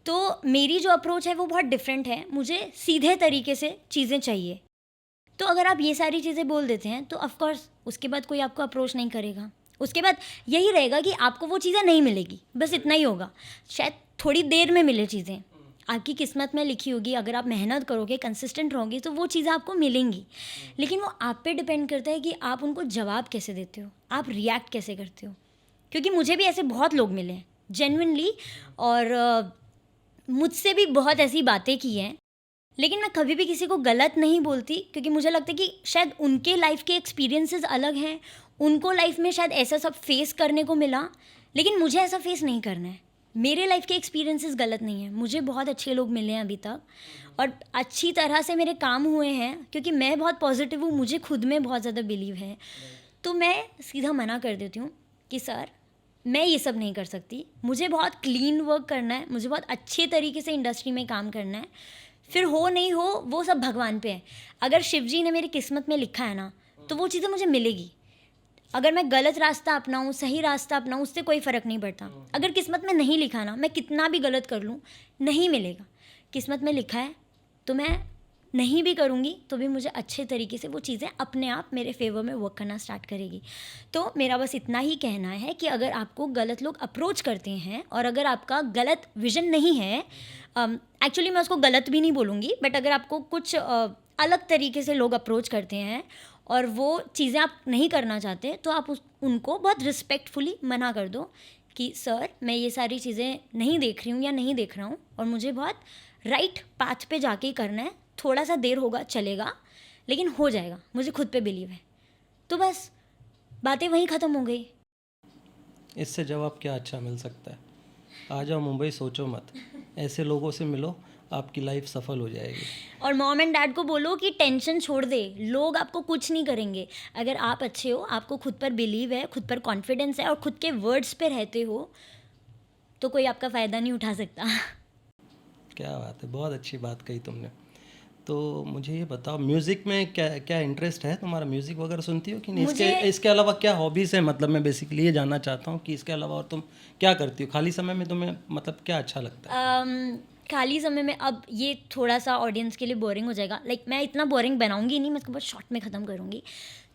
A: तो मेरी जो अप्रोच है वो बहुत डिफरेंट है। मुझे सीधे तरीके से चीज़ें चाहिए। तो अगर आप ये सारी चीज़ें बोल देते हैं तो ऑफ कोर्स उसके बाद कोई आपको अप्रोच नहीं करेगा। उसके बाद यही रहेगा कि आपको वो चीज़ें नहीं मिलेगी, बस इतना ही होगा। शायद थोड़ी देर में मिले चीज़ें, आपकी किस्मत में लिखी होगी। अगर आप मेहनत करोगे, कंसिस्टेंट रहोगे, तो वो चीज़ें आपको मिलेंगी। लेकिन वो आप पे डिपेंड करता है कि आप उनको जवाब कैसे देते हो, आप रिएक्ट कैसे करते हो। क्योंकि मुझे भी ऐसे बहुत लोग मिले हैं जेन्युइनली, और मुझसे भी बहुत ऐसी बातें की हैं, लेकिन मैं कभी भी किसी को गलत नहीं बोलती, क्योंकि मुझे लगता है कि शायद उनके लाइफ के एक्सपीरियंसेस अलग हैं, उनको लाइफ में शायद ऐसा सब फेस करने को मिला, लेकिन मुझे ऐसा फेस नहीं करना है। मेरे लाइफ के एक्सपीरियंसेस गलत नहीं है। मुझे बहुत अच्छे लोग मिले हैं अभी तक, और अच्छी तरह से मेरे काम हुए हैं, क्योंकि मैं बहुत पॉजिटिव हूँ, मुझे खुद में बहुत ज़्यादा बिलीव है। तो मैं सीधा मना कर देती हूँ कि सर, मैं ये सब नहीं कर सकती, मुझे बहुत क्लीन वर्क करना है, मुझे बहुत अच्छे तरीके से इंडस्ट्री में काम करना है। फिर हो नहीं हो वो सब भगवान पे है। अगर शिव जी ने मेरी किस्मत में लिखा है ना, तो वो चीज़ें मुझे मिलेगी। अगर मैं गलत रास्ता अपनाऊँ, सही रास्ता अपनाऊँ, उससे कोई फ़र्क नहीं पड़ता। अगर किस्मत में नहीं लिखा ना, मैं कितना भी गलत कर लूँ, नहीं मिलेगा। किस्मत में लिखा है तो मैं नहीं भी करूँगी तो भी मुझे अच्छे तरीके से वो चीज़ें अपने आप मेरे फेवर में वर्क करना स्टार्ट करेगी। तो मेरा बस इतना ही कहना है कि अगर आपको गलत लोग अप्रोच करते हैं, और अगर आपका गलत विजन नहीं है, एक्चुअली मैं उसको गलत भी नहीं बोलूँगी, बट अगर आपको कुछ अलग तरीके से लोग अप्रोच करते हैं और वो चीज़ें आप नहीं करना चाहते, तो आप उनको बहुत रिस्पेक्टफुली मना कर दो कि सर, मैं ये सारी चीज़ें नहीं देख रही हूँ या नहीं देख रहा हूँ, और मुझे बहुत राइट पाथ पे जाके ही करना है। थोड़ा सा देर होगा चलेगा, लेकिन हो जाएगा, मुझे खुद पे बिलीव है। तो बस बातें वहीं ख़त्म हो गई।
B: इससे जवाब क्या अच्छा मिल सकता है? आ जाओ मुंबई, सोचो मत, ऐसे लोगों से मिलो, आपकी लाइफ सफल हो जाएगी।
A: और मॉम एंड डैड को बोलो कि टेंशन छोड़ दे, लोग आपको कुछ नहीं करेंगे। अगर आप अच्छे हो, आपको खुद पर बिलीव है, खुद पर कॉन्फिडेंस है और खुद के वर्ड्स पे रहते हो, तो कोई आपका फ़ायदा नहीं उठा सकता।
B: क्या बात है, बहुत अच्छी बात कही तुमने। तो मुझे ये बताओ, म्यूज़िक में क्या क्या इंटरेस्ट है तुम्हारा? म्यूज़िक वगैरह सुनती हो कि नहीं? इसके अलावा क्या हॉबीज़ है? मतलब मैं बेसिकली ये जानना चाहता हूँ कि इसके अलावा और तुम क्या करती हो खाली समय में? तुम्हें मतलब क्या अच्छा लगता है?
A: खाली समय में, अब ये थोड़ा सा ऑडियंस के लिए बोरिंग हो जाएगा, लाइक मैं इतना बोरिंग बनाऊंगी नहीं, मैं इसको बहुत शॉर्ट में ख़त्म करूँगी।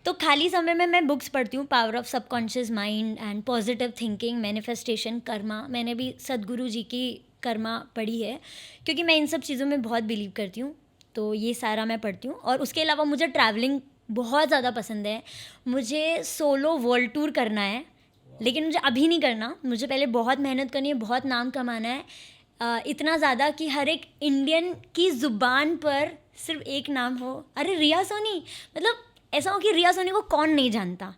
A: तो खाली समय में मैं बुक्स पढ़ती हूँ, power of subconscious mind and positive thinking, manifestation, Karma. मैंने भी सदगुरु जी की कर्मा पढ़ी है, क्योंकि मैं इन सब चीज़ों में बहुत बिलीव करती हूँ। तो ये सारा मैं पढ़ती हूँ। और उसके अलावा मुझे ट्रैवलिंग बहुत ज़्यादा पसंद है। मुझे सोलो वर्ल्ड टूर करना है, लेकिन मुझे अभी नहीं करना, मुझे पहले बहुत मेहनत करनी है, बहुत नाम कमाना है। इतना ज़्यादा कि हर एक इंडियन की ज़ुबान पर सिर्फ एक नाम हो, अरे रिया सोनी, मतलब ऐसा हो कि रिया सोनी को कौन नहीं जानता,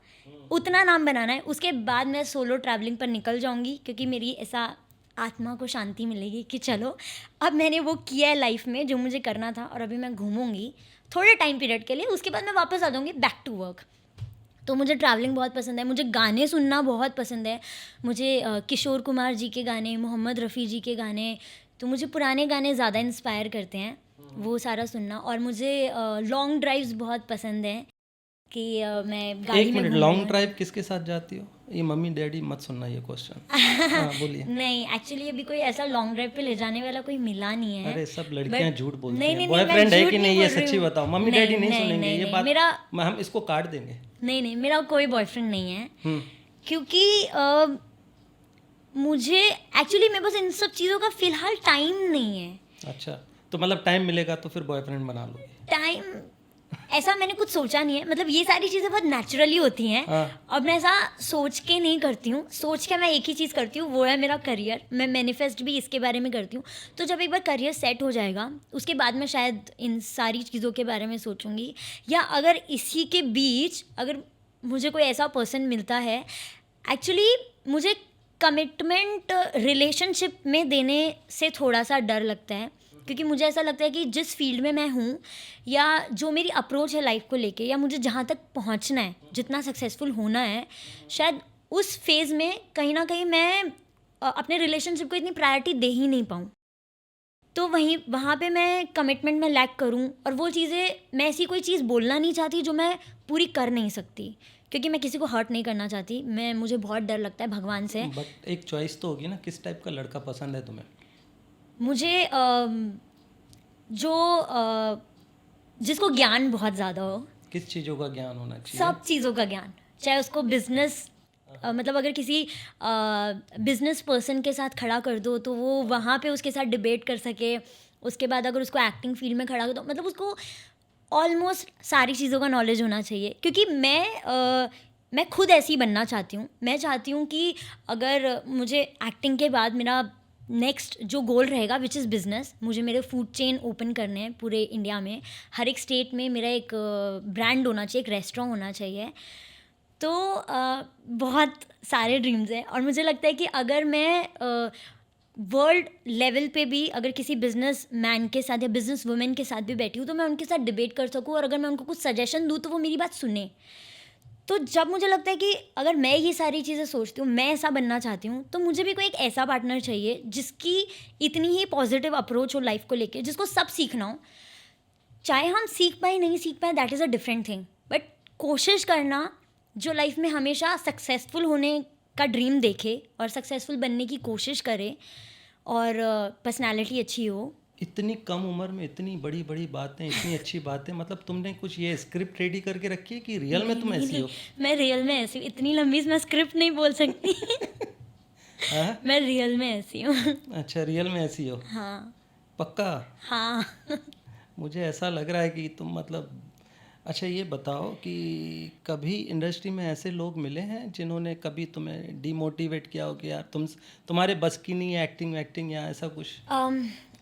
A: उतना नाम बनाना है। उसके बाद मैं सोलो ट्रैवलिंग पर निकल जाऊंगी, क्योंकि मेरी ऐसा आत्मा को शांति मिलेगी कि चलो अब मैंने वो किया है लाइफ में जो मुझे करना था, और अभी मैं घूमूंगी थोड़े टाइम पीरियड के लिए, उसके बाद मैं वापस आ जाऊंगी बैक टू वर्क। तो मुझे ट्रैवलिंग बहुत पसंद है, मुझे गाने सुनना बहुत पसंद है। मुझे किशोर कुमार जी के गाने, मोहम्मद रफ़ी जी के गाने, तो मुझे पुराने गाने ज़्यादा इंस्पायर करते हैं, वो सारा सुनना। और मुझे लॉन्ग ड्राइव्स बहुत पसंद हैं कि मैं गाड़ी
B: एक
A: में
B: मिनट,
A: घूम रही
B: लॉन्ग
A: हूँ।
B: ड्राइव किसके साथ जाती हो? ये मम्मी डैडी मत सुनना ये क्वेश्चन। हाँ बोलिए।
A: नहीं, एक्चुअली अभी कोई ऐसा लॉन्ग ड्राइव पे ले जाने वाला कोई मिला नहीं है।
B: अरे सब लड़कियां
A: But-
B: झूठ बोलती
A: नहीं
B: हैं।
A: नहीं नहीं, मैं
B: बॉयफ्रेंड है
A: झूठ
B: कि
A: नहीं
B: नहीं ये
A: बोल रही
B: सच्ची
A: हूँ।
B: बताओ। मम्मी डैडी नहीं सुनेंगे
A: नहीं,
B: ये
A: नहीं,
B: बात,
A: मेरा
B: हम इसको काट देंगे।
A: नहीं, मेरा कोई बॉयफ्रेंड नहीं है,
B: हम्म।
A: क्योंकि मुझे एक्चुअली मेरे पास इन सब चीज़ों का फ़िलहाल टाइम नहीं है।
B: अच्छा, तो मतलब टाइम मिलेगा तो फिर बॉयफ्रेंड बना लोगे?
A: टाइम ऐसा मैंने कुछ सोचा नहीं है, मतलब ये सारी चीज़ें बहुत नेचुरली होती हैं।
B: हाँ।
A: अब मैं ऐसा सोच के नहीं करती हूँ, सोच के मैं एक ही चीज़ करती हूँ, वो है मेरा करियर। मैं मैनिफेस्ट भी इसके बारे में करती हूँ। तो जब एक बार करियर सेट हो जाएगा, उसके बाद मैं शायद इन सारी चीज़ों के बारे में सोचूंगी। या अगर इसी के बीच अगर मुझे कोई ऐसा पर्सन मिलता है, एक्चुअली मुझे कमिटमेंट रिलेशनशिप में देने से थोड़ा सा डर लगता है, क्योंकि मुझे ऐसा लगता है कि जिस फील्ड में मैं हूँ, या जो मेरी अप्रोच है लाइफ को लेके, या मुझे जहाँ तक पहुँचना है, जितना सक्सेसफुल होना है, शायद उस फेज़ में कहीं ना कहीं मैं अपने रिलेशनशिप को इतनी प्रायोरिटी दे ही नहीं पाऊँ। तो वहाँ पे मैं कमिटमेंट में लैक करूँ, और वो चीज़ें, मैं ऐसी कोई चीज़ बोलना नहीं चाहती जो मैं पूरी कर नहीं सकती, क्योंकि मैं किसी को हर्ट नहीं करना चाहती। मुझे बहुत डर लगता है भगवान से।
B: बट एक चॉइस तो होगी ना, किस टाइप का लड़का पसंद है तुम्हें?
A: मुझे जो जिसको ज्ञान बहुत ज़्यादा हो,
B: किस चीज़ों का ज्ञान होना चाहिए?
A: सब चीज़ों का ज्ञान, चाहे उसको बिजनेस, मतलब अगर किसी बिजनेस पर्सन के साथ खड़ा कर दो तो वो वहाँ पे उसके साथ डिबेट कर सके। उसके बाद अगर उसको एक्टिंग फील्ड में खड़ा कर दो, मतलब उसको ऑलमोस्ट सारी चीज़ों का नॉलेज होना चाहिए। क्योंकि मैं खुद ऐसी बनना चाहती हूँ। मैं चाहती हूँ कि अगर मुझे एक्टिंग के बाद मेरा नेक्स्ट जो गोल रहेगा, विच इज़ बिज़नेस, मुझे मेरे फूड चेन ओपन करने हैं पूरे इंडिया में। हर एक स्टेट में मेरा एक ब्रांड होना चाहिए, एक रेस्टोरेंट होना चाहिए। तो बहुत सारे ड्रीम्स हैं, और मुझे लगता है कि अगर मैं वर्ल्ड लेवल पे भी अगर किसी बिजनेस मैन के साथ या बिजनेस वुमेन के साथ भी बैठी हूँ, तो मैं उनके साथ डिबेट कर सकूँ, और अगर मैं उनको कुछ सजेशन दूँ तो वो मेरी बात सुने। तो जब मुझे लगता है कि अगर मैं ये सारी चीज़ें सोचती हूँ, मैं ऐसा बनना चाहती हूँ, तो मुझे भी कोई एक ऐसा पार्टनर चाहिए जिसकी इतनी ही पॉजिटिव अप्रोच हो लाइफ को लेके, जिसको सब सीखना हो। चाहे हम सीख पाए नहीं सीख पाए, that is a different thing, but कोशिश करना, जो लाइफ में हमेशा सक्सेसफुल होने का ड्रीम देखे और सक्सेसफुल बनने की कोशिश करे, और पर्सनालिटी अच्छी हो।
B: इतनी कम उम्र में इतनी बड़ी बड़ी बातें, इतनी अच्छी बातें, मतलब तुमने कुछ ये स्क्रिप्ट रेडी करके रखी है कि रियल में तुम ऐसी हो?
A: मैं रियल में ऐसी हूँ, इतनी लंबी मैं स्क्रिप्ट नहीं बोल सकती।
B: हाँ?
A: मैं रियल में ऐसी हूँ।
B: अच्छा, रियल में ऐसी हो?
A: हाँ
B: पक्का?
A: हाँ।
B: मुझे ऐसा लग रहा है कि तुम मतलब, अच्छा ये बताओ कि कभी इंडस्ट्री में ऐसे लोग मिले हैं जिन्होंने कभी तुम्हें डिमोटिवेट किया हो कि यार तुम्हारे बस की नहीं है एक्टिंग वैक्टिंग या ऐसा कुछ?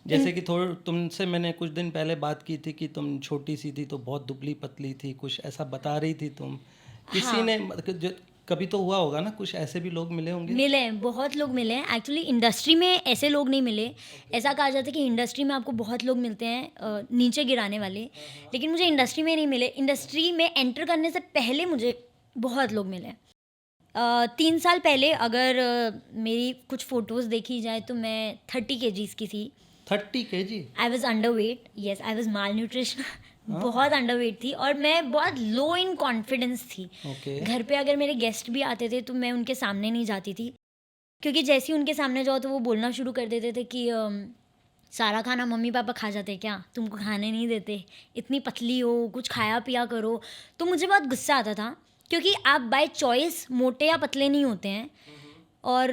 B: जैसे कि थोड़ा तुमसे मैंने कुछ दिन पहले बात की थी कि तुम छोटी सी थी तो बहुत दुबली पतली थी, कुछ ऐसा बता रही थी तुम। किसी
A: हाँ।
B: ने कभी तो हुआ होगा ना, कुछ ऐसे भी लोग मिले होंगे।
A: मिले हैं, बहुत लोग मिले हैं एक्चुअली। इंडस्ट्री में ऐसे लोग नहीं मिले। ऐसा कहा जाता है कि इंडस्ट्री में आपको बहुत लोग मिलते हैं नीचे गिराने वाले, लेकिन मुझे इंडस्ट्री में नहीं मिले। इंडस्ट्री में एंटर करने से पहले मुझे बहुत लोग मिले। 3 साल पहले अगर मेरी कुछ फ़ोटोज़ देखी जाए तो मैं 30 kgs की थी।
B: 30 kg?
A: I was under weight, yes, I was mall nutrition. बहुत अंडर वेट थी और मैं बहुत लो इन कॉन्फिडेंस थी।
B: ओके।
A: घर पे अगर मेरे गेस्ट भी आते थे तो मैं उनके सामने नहीं जाती थी, क्योंकि जैसे ही उनके सामने जाओ तो वो बोलना शुरू कर देते थे कि सारा खाना मम्मी पापा खा जाते क्या, तुमको खाने नहीं देते, इतनी पतली हो, कुछ खाया पिया करो। तो मुझे बहुत गुस्सा आता था, क्योंकि आप बाय चॉइस मोटे या पतले नहीं होते हैं। और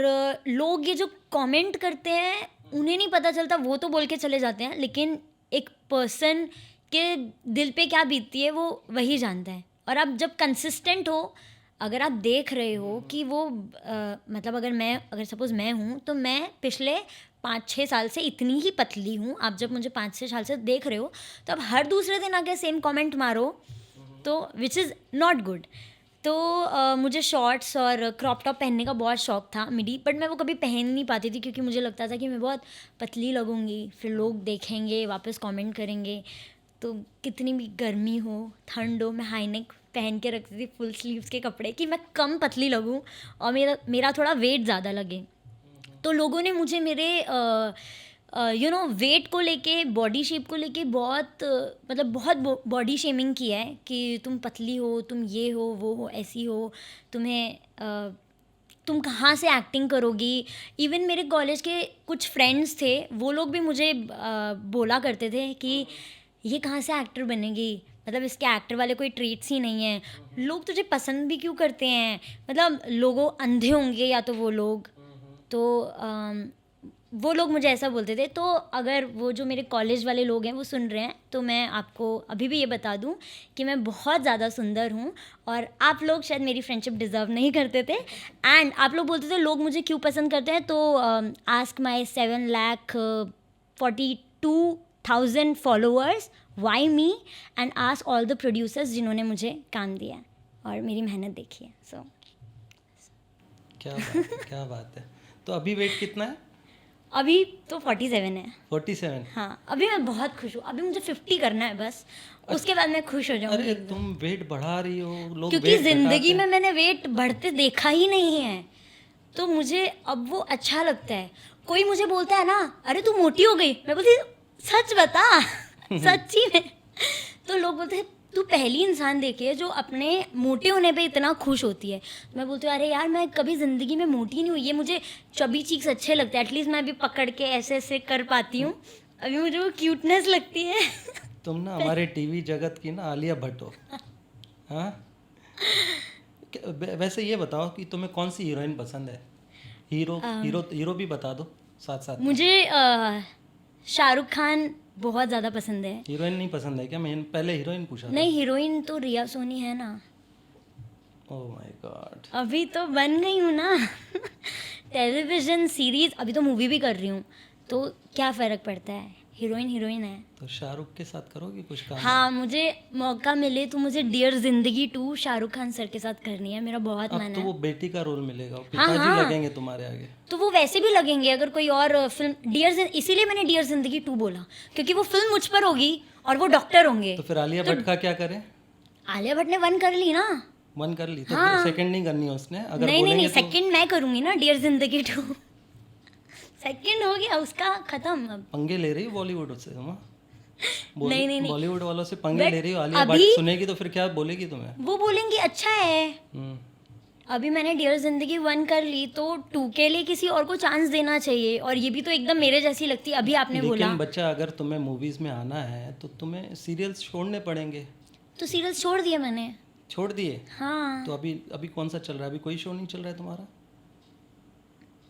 A: लोग ये जो कमेंट करते हैं उन्हें नहीं पता चलता, वो तो बोल के चले जाते हैं, लेकिन एक पर्सन के दिल पे क्या बीतती है वो वही जानता है। और आप जब कंसिस्टेंट हो, अगर आप देख रहे हो कि वो मतलब अगर सपोज़ मैं हूँ तो मैं पिछले 5-6 साल से इतनी ही पतली हूँ। आप जब मुझे 5-6 साल से देख रहे हो तो अब हर दूसरे दिन आके सेम कमेंट मारो, तो विच इज़ नॉट गुड। तो मुझे शॉर्ट्स और क्रॉप टॉप पहनने का बहुत शौक था मिडी, बट मैं वो कभी पहन नहीं पाती थी, क्योंकि मुझे लगता था कि मैं बहुत पतली लगूंगी, फिर लोग देखेंगे, वापस कमेंट करेंगे। तो कितनी भी गर्मी हो, ठंड हो, मैं हाई नेक पहन के रखती थी, फुल स्लीव्स के कपड़े, कि मैं कम पतली लगूं और मेरा थोड़ा वेट ज़्यादा लगे। तो लोगों ने मुझे मेरे वेट को लेके, बॉडी शेप को लेके बहुत मतलब बहुत बॉडी शेमिंग किया है कि तुम पतली हो, तुम ये हो, वो हो, ऐसी हो, तुम कहाँ से एक्टिंग करोगी। इवन मेरे कॉलेज के कुछ फ्रेंड्स थे, वो लोग भी मुझे बोला करते थे कि ये कहाँ से एक्टर बनेगी, मतलब इसके एक्टर वाले कोई ट्रेट्स ही नहीं हैं, लोग तुझे पसंद भी क्यों करते हैं, मतलब लोगों अंधे होंगे या तो वो लोग। तो वो लोग मुझे ऐसा बोलते थे। तो अगर वो जो मेरे कॉलेज वाले लोग हैं वो सुन रहे हैं तो मैं आपको अभी भी ये बता दूं कि मैं बहुत ज़्यादा सुंदर हूँ, और आप लोग शायद मेरी फ्रेंडशिप डिज़र्व नहीं करते थे। एंड आप लोग बोलते थे लोग मुझे क्यों पसंद करते हैं, तो ask my 7,42,000 followers why me, and ask all the producers जिन्होंने मुझे काम दिया है और मेरी मेहनत देखी है। सो
B: क्या बात है। तो अभी वेट कितना है?
A: अभी तो 47 है।
B: 47?
A: हाँ, अभी मैं बहुत खुश हूँ। अभी मुझे 50 करना है बस, उसके बाद मैं खुश हो जाऊँगी।
B: अरे तुम वेट बढ़ा रही हो, लोग
A: क्योंकि
B: वेट
A: ज़िंदगी
B: घटाते
A: में
B: हैं।
A: मैंने वेट बढ़ते देखा ही नहीं है, तो मुझे अब वो अच्छा लगता है। कोई मुझे बोलता है ना, अरे तू मोटी हो गई, मैं बोलती सच बता सच्ची में। तो लोग बोलते हैं तू पहली इंसान देखी है जो अपने मोटे होने पे इतना खुश होती है। मैं बोलती हूँ अरे यार, मैं कभी ज़िंदगी में मोटी नहीं हुई, ये मुझे चबी चीक्स अच्छे लगते हैं, एटलीस्ट मैं अभी पकड़ के ऐसे ऐसे कर पाती हूँ, अभी मुझे वो क्यूटनेस लगती है।
B: तुम ना हमारे टीवी जगत की ना आलिया भट्ट हो। हाँ, वैसे ये बताओ कि तुम्हें कौन सी हीरोइन पसंद है? हीरो भी बता दो साथ साथ।
A: मुझे शाहरुख खान बहुत ज़्यादा पसंद है।
B: हीरोइन नहीं पसंद है क्या? मैं पहले हीरोइन पूछा था।
A: नहीं, हीरोइन तो रिया सोनी है ना।
B: Oh my God.
A: अभी तो बन गई हूँ ना टेलीविज़न सीरीज़, अभी तो मूवी भी कर रही हूँ, तो क्या फ़र्क पड़ता है, हीरोइन हीरोइन है।
B: तो शाहरुख के साथ करोगी कुछ काम?
A: हाँ, मुझे मौका मिले तो मुझे डियर जिंदगी 2 शाहरुख खान सर के साथ करनी है, मेरा बहुत
B: अब
A: मन
B: तो
A: है।
B: वो बेटी का रोल मिलेगा, पिताजी
A: हाँ।
B: लगेंगे तुम्हारे आगे।
A: तो वो वैसे भी लगेंगे अगर कोई और फिल्म इसीलिए मैंने डियर जिंदगी 2 बोला, क्योंकि वो फिल्म मुझ पर होगी और वो डॉक्टर होंगे।
B: तो फिर आलिया भट्ट का क्या करें?
A: आलिया भट्ट ने 1 कर ली ना।
B: 1 कर ली तो
A: हाँ।
B: सेकंड नहीं करनी है उसने? अगर
A: नहीं,
B: बोलेंगे तो
A: सेकंड मैं करूँगी ना, डियर जिंदगी 2 सेकंड हो गया उसका खत्म। अब
B: पंगे ले रही हो बॉलीवुड से तुम?
A: नहीं।
B: बॉलीवुड वालों से पंगे
A: But
B: ले रही हो। आलिया भट्ट
A: अभी-
B: सुनेगी तो फिर क्या बोलेगी तुम्हें?
A: वो बोलेंगी अच्छा है।
B: हम्म।
A: अभी मैंने डियर जिंदगी 1 कर ली तो 2 के लिए किसी और को चांस देना चाहिए, और ये भी तो एकदम मेरे जैसी लगती है। अभी आपने बोला
B: लेकिन बच्चा, अगर तुम्हें मूवीज में आना है तो तुम्हें सीरियल्स छोड़ने पड़ेंगे।
A: तो सीरियल्स छोड़ दिए मैंने।
B: छोड़ दिए?
A: हाँ,
B: तो अभी कौन सा चल रहा है? अभी कोई शो नहीं चल रहा है तुम्हारा?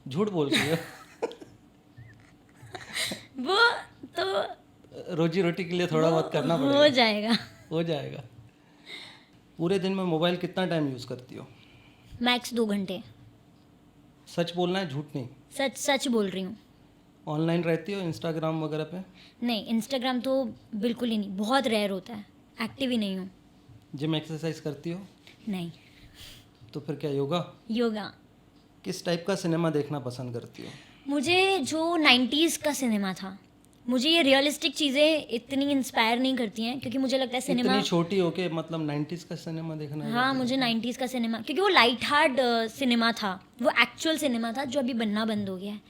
B: झूठ बोल रही हो।
A: वो तो
B: रोजी रोटी के लिए थोड़ा बहुत करना
A: हो
B: पड़ेगा।
A: जाएगा।
B: हो जाएगा। पूरे दिन में मोबाइल कितना टाइम यूज़ करती हो?
A: मैक्स 2 घंटे।
B: सच बोलना है, झूठ नहीं।
A: सच बोल रही हूँ।
B: ऑनलाइन रहती हो इंस्टाग्राम वगैरह पे?
A: नहीं, इंस्टाग्राम तो बिल्कुल ही नहीं, बहुत रेयर होता है, एक्टिव ही नहीं हूँ।
B: जिम एक्सरसाइज करती हो?
A: नहीं।
B: तो फिर क्या योगा?
A: योगा।
B: किस टाइप का सिनेमा देखना पसंद करती हो?
A: मुझे जो 90s का सिनेमा था, मुझे ये रियलिस्टिक चीज़ें इतनी इंस्पायर नहीं करती हैं, क्योंकि मुझे लगता है सिनेमा,
B: इतनी छोटी हो के मतलब 90s का सिनेमा देखना है?
A: हाँ मुझे 90s का सिनेमा, क्योंकि वो लाइट हार्ट सिनेमा था, वो एक्चुअल सिनेमा था जो अभी बनना बंद हो गया है,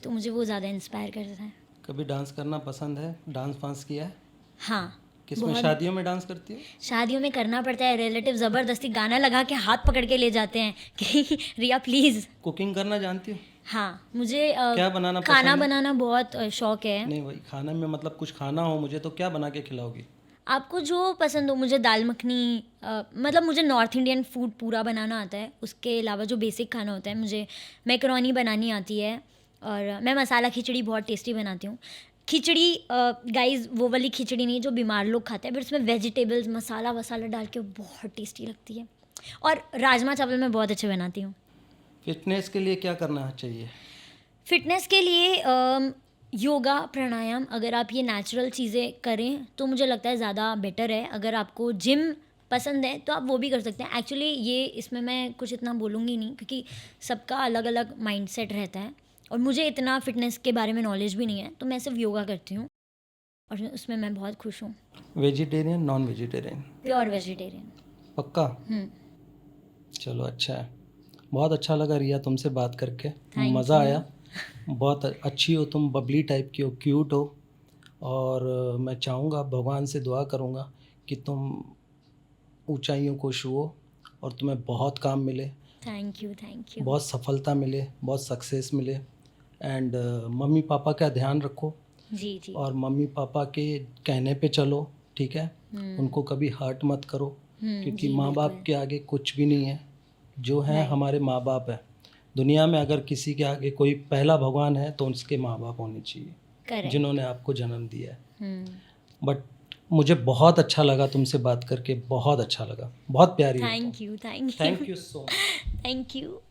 A: तो मुझे वो ज़्यादा इंस्पायर करता है।
B: कभी डांस करना पसंद है? डांस वांस किया है?
A: हाँ,
B: किसमें, शादियों में डांस करती हो?
A: शादियों में करना पड़ता है, रिलेटिव ज़बरदस्ती गाना लगा के हाथ पकड़ के ले जाते हैं कि रिया प्लीज़।
B: कुकिंग करना जानती हो?
A: हाँ, मुझे
B: क्या बनाना पसंद
A: खाना
B: है?
A: बनाना बहुत शौक है।
B: नहीं, वही खाने में मतलब कुछ खाना हो मुझे तो क्या बना के खिलाओगी?
A: आपको जो पसंद हो, मुझे दाल मखनी, मतलब मुझे नॉर्थ इंडियन फूड पूरा बनाना आता है, उसके अलावा जो बेसिक खाना होता है, मुझे मैकरोनी बनानी आती है, और मैं मसाला खिचड़ी बहुत टेस्टी बनाती हूँ। खिचड़ी गाइस वो वाली खिचड़ी नहीं जो बीमार लोग खाते हैं, फिर उसमें वेजिटेबल्स मसाला वसाला डाल के बहुत टेस्टी लगती है। और राजमा चावल मैं बहुत अच्छे बनाती हूँ।
B: फिटनेस के लिए क्या करना चाहिए?
A: फिटनेस के लिए योगा प्राणायाम, अगर आप ये नेचुरल चीज़ें करें तो मुझे लगता है ज़्यादा बेटर है। अगर आपको जिम पसंद है तो आप वो भी कर सकते हैं। एक्चुअली ये इसमें मैं कुछ इतना बोलूँगी नहीं, क्योंकि सबका अलग अलग माइंडसेट रहता है, और मुझे इतना फिटनेस के बारे में नॉलेज भी नहीं है, तो मैं सिर्फ योगा करती हूँ और उसमें मैं बहुत खुश हूँ।
B: Vegetarian, non vegetarian?
A: Pure vegetarian.
B: पक्का? चलो अच्छा है, बहुत अच्छा लगा रिया तुमसे बात करके, मज़ा आया। बहुत अच्छी हो तुम, बबली टाइप की हो, क्यूट हो, और मैं चाहूँगा, भगवान से दुआ करूँगा कि तुम ऊंचाइयों को छुओ और तुम्हें बहुत काम मिले,
A: थैंक यू।
B: बहुत सफलता मिले, बहुत सक्सेस मिले। एंड मम्मी पापा का ध्यान रखो,
A: जी।
B: और मम्मी पापा के कहने पे चलो, ठीक है? उनको कभी हर्ट मत करो, क्योंकि
A: जी,
B: माँ बाप
A: बिल्कुल।
B: के आगे कुछ भी नहीं है। जो है
A: Right.
B: हमारे माँ बाप है। दुनिया में अगर किसी के आगे कोई पहला भगवान है तो उसके माँ बाप होने चाहिए,
A: करेक्ट।
B: जिन्होंने आपको जन्म दिया है। बट मुझे बहुत अच्छा लगा तुमसे बात करके, बहुत अच्छा लगा, बहुत प्यारी हो तुम।
A: Thank you
B: thank you so much.
A: Thank you.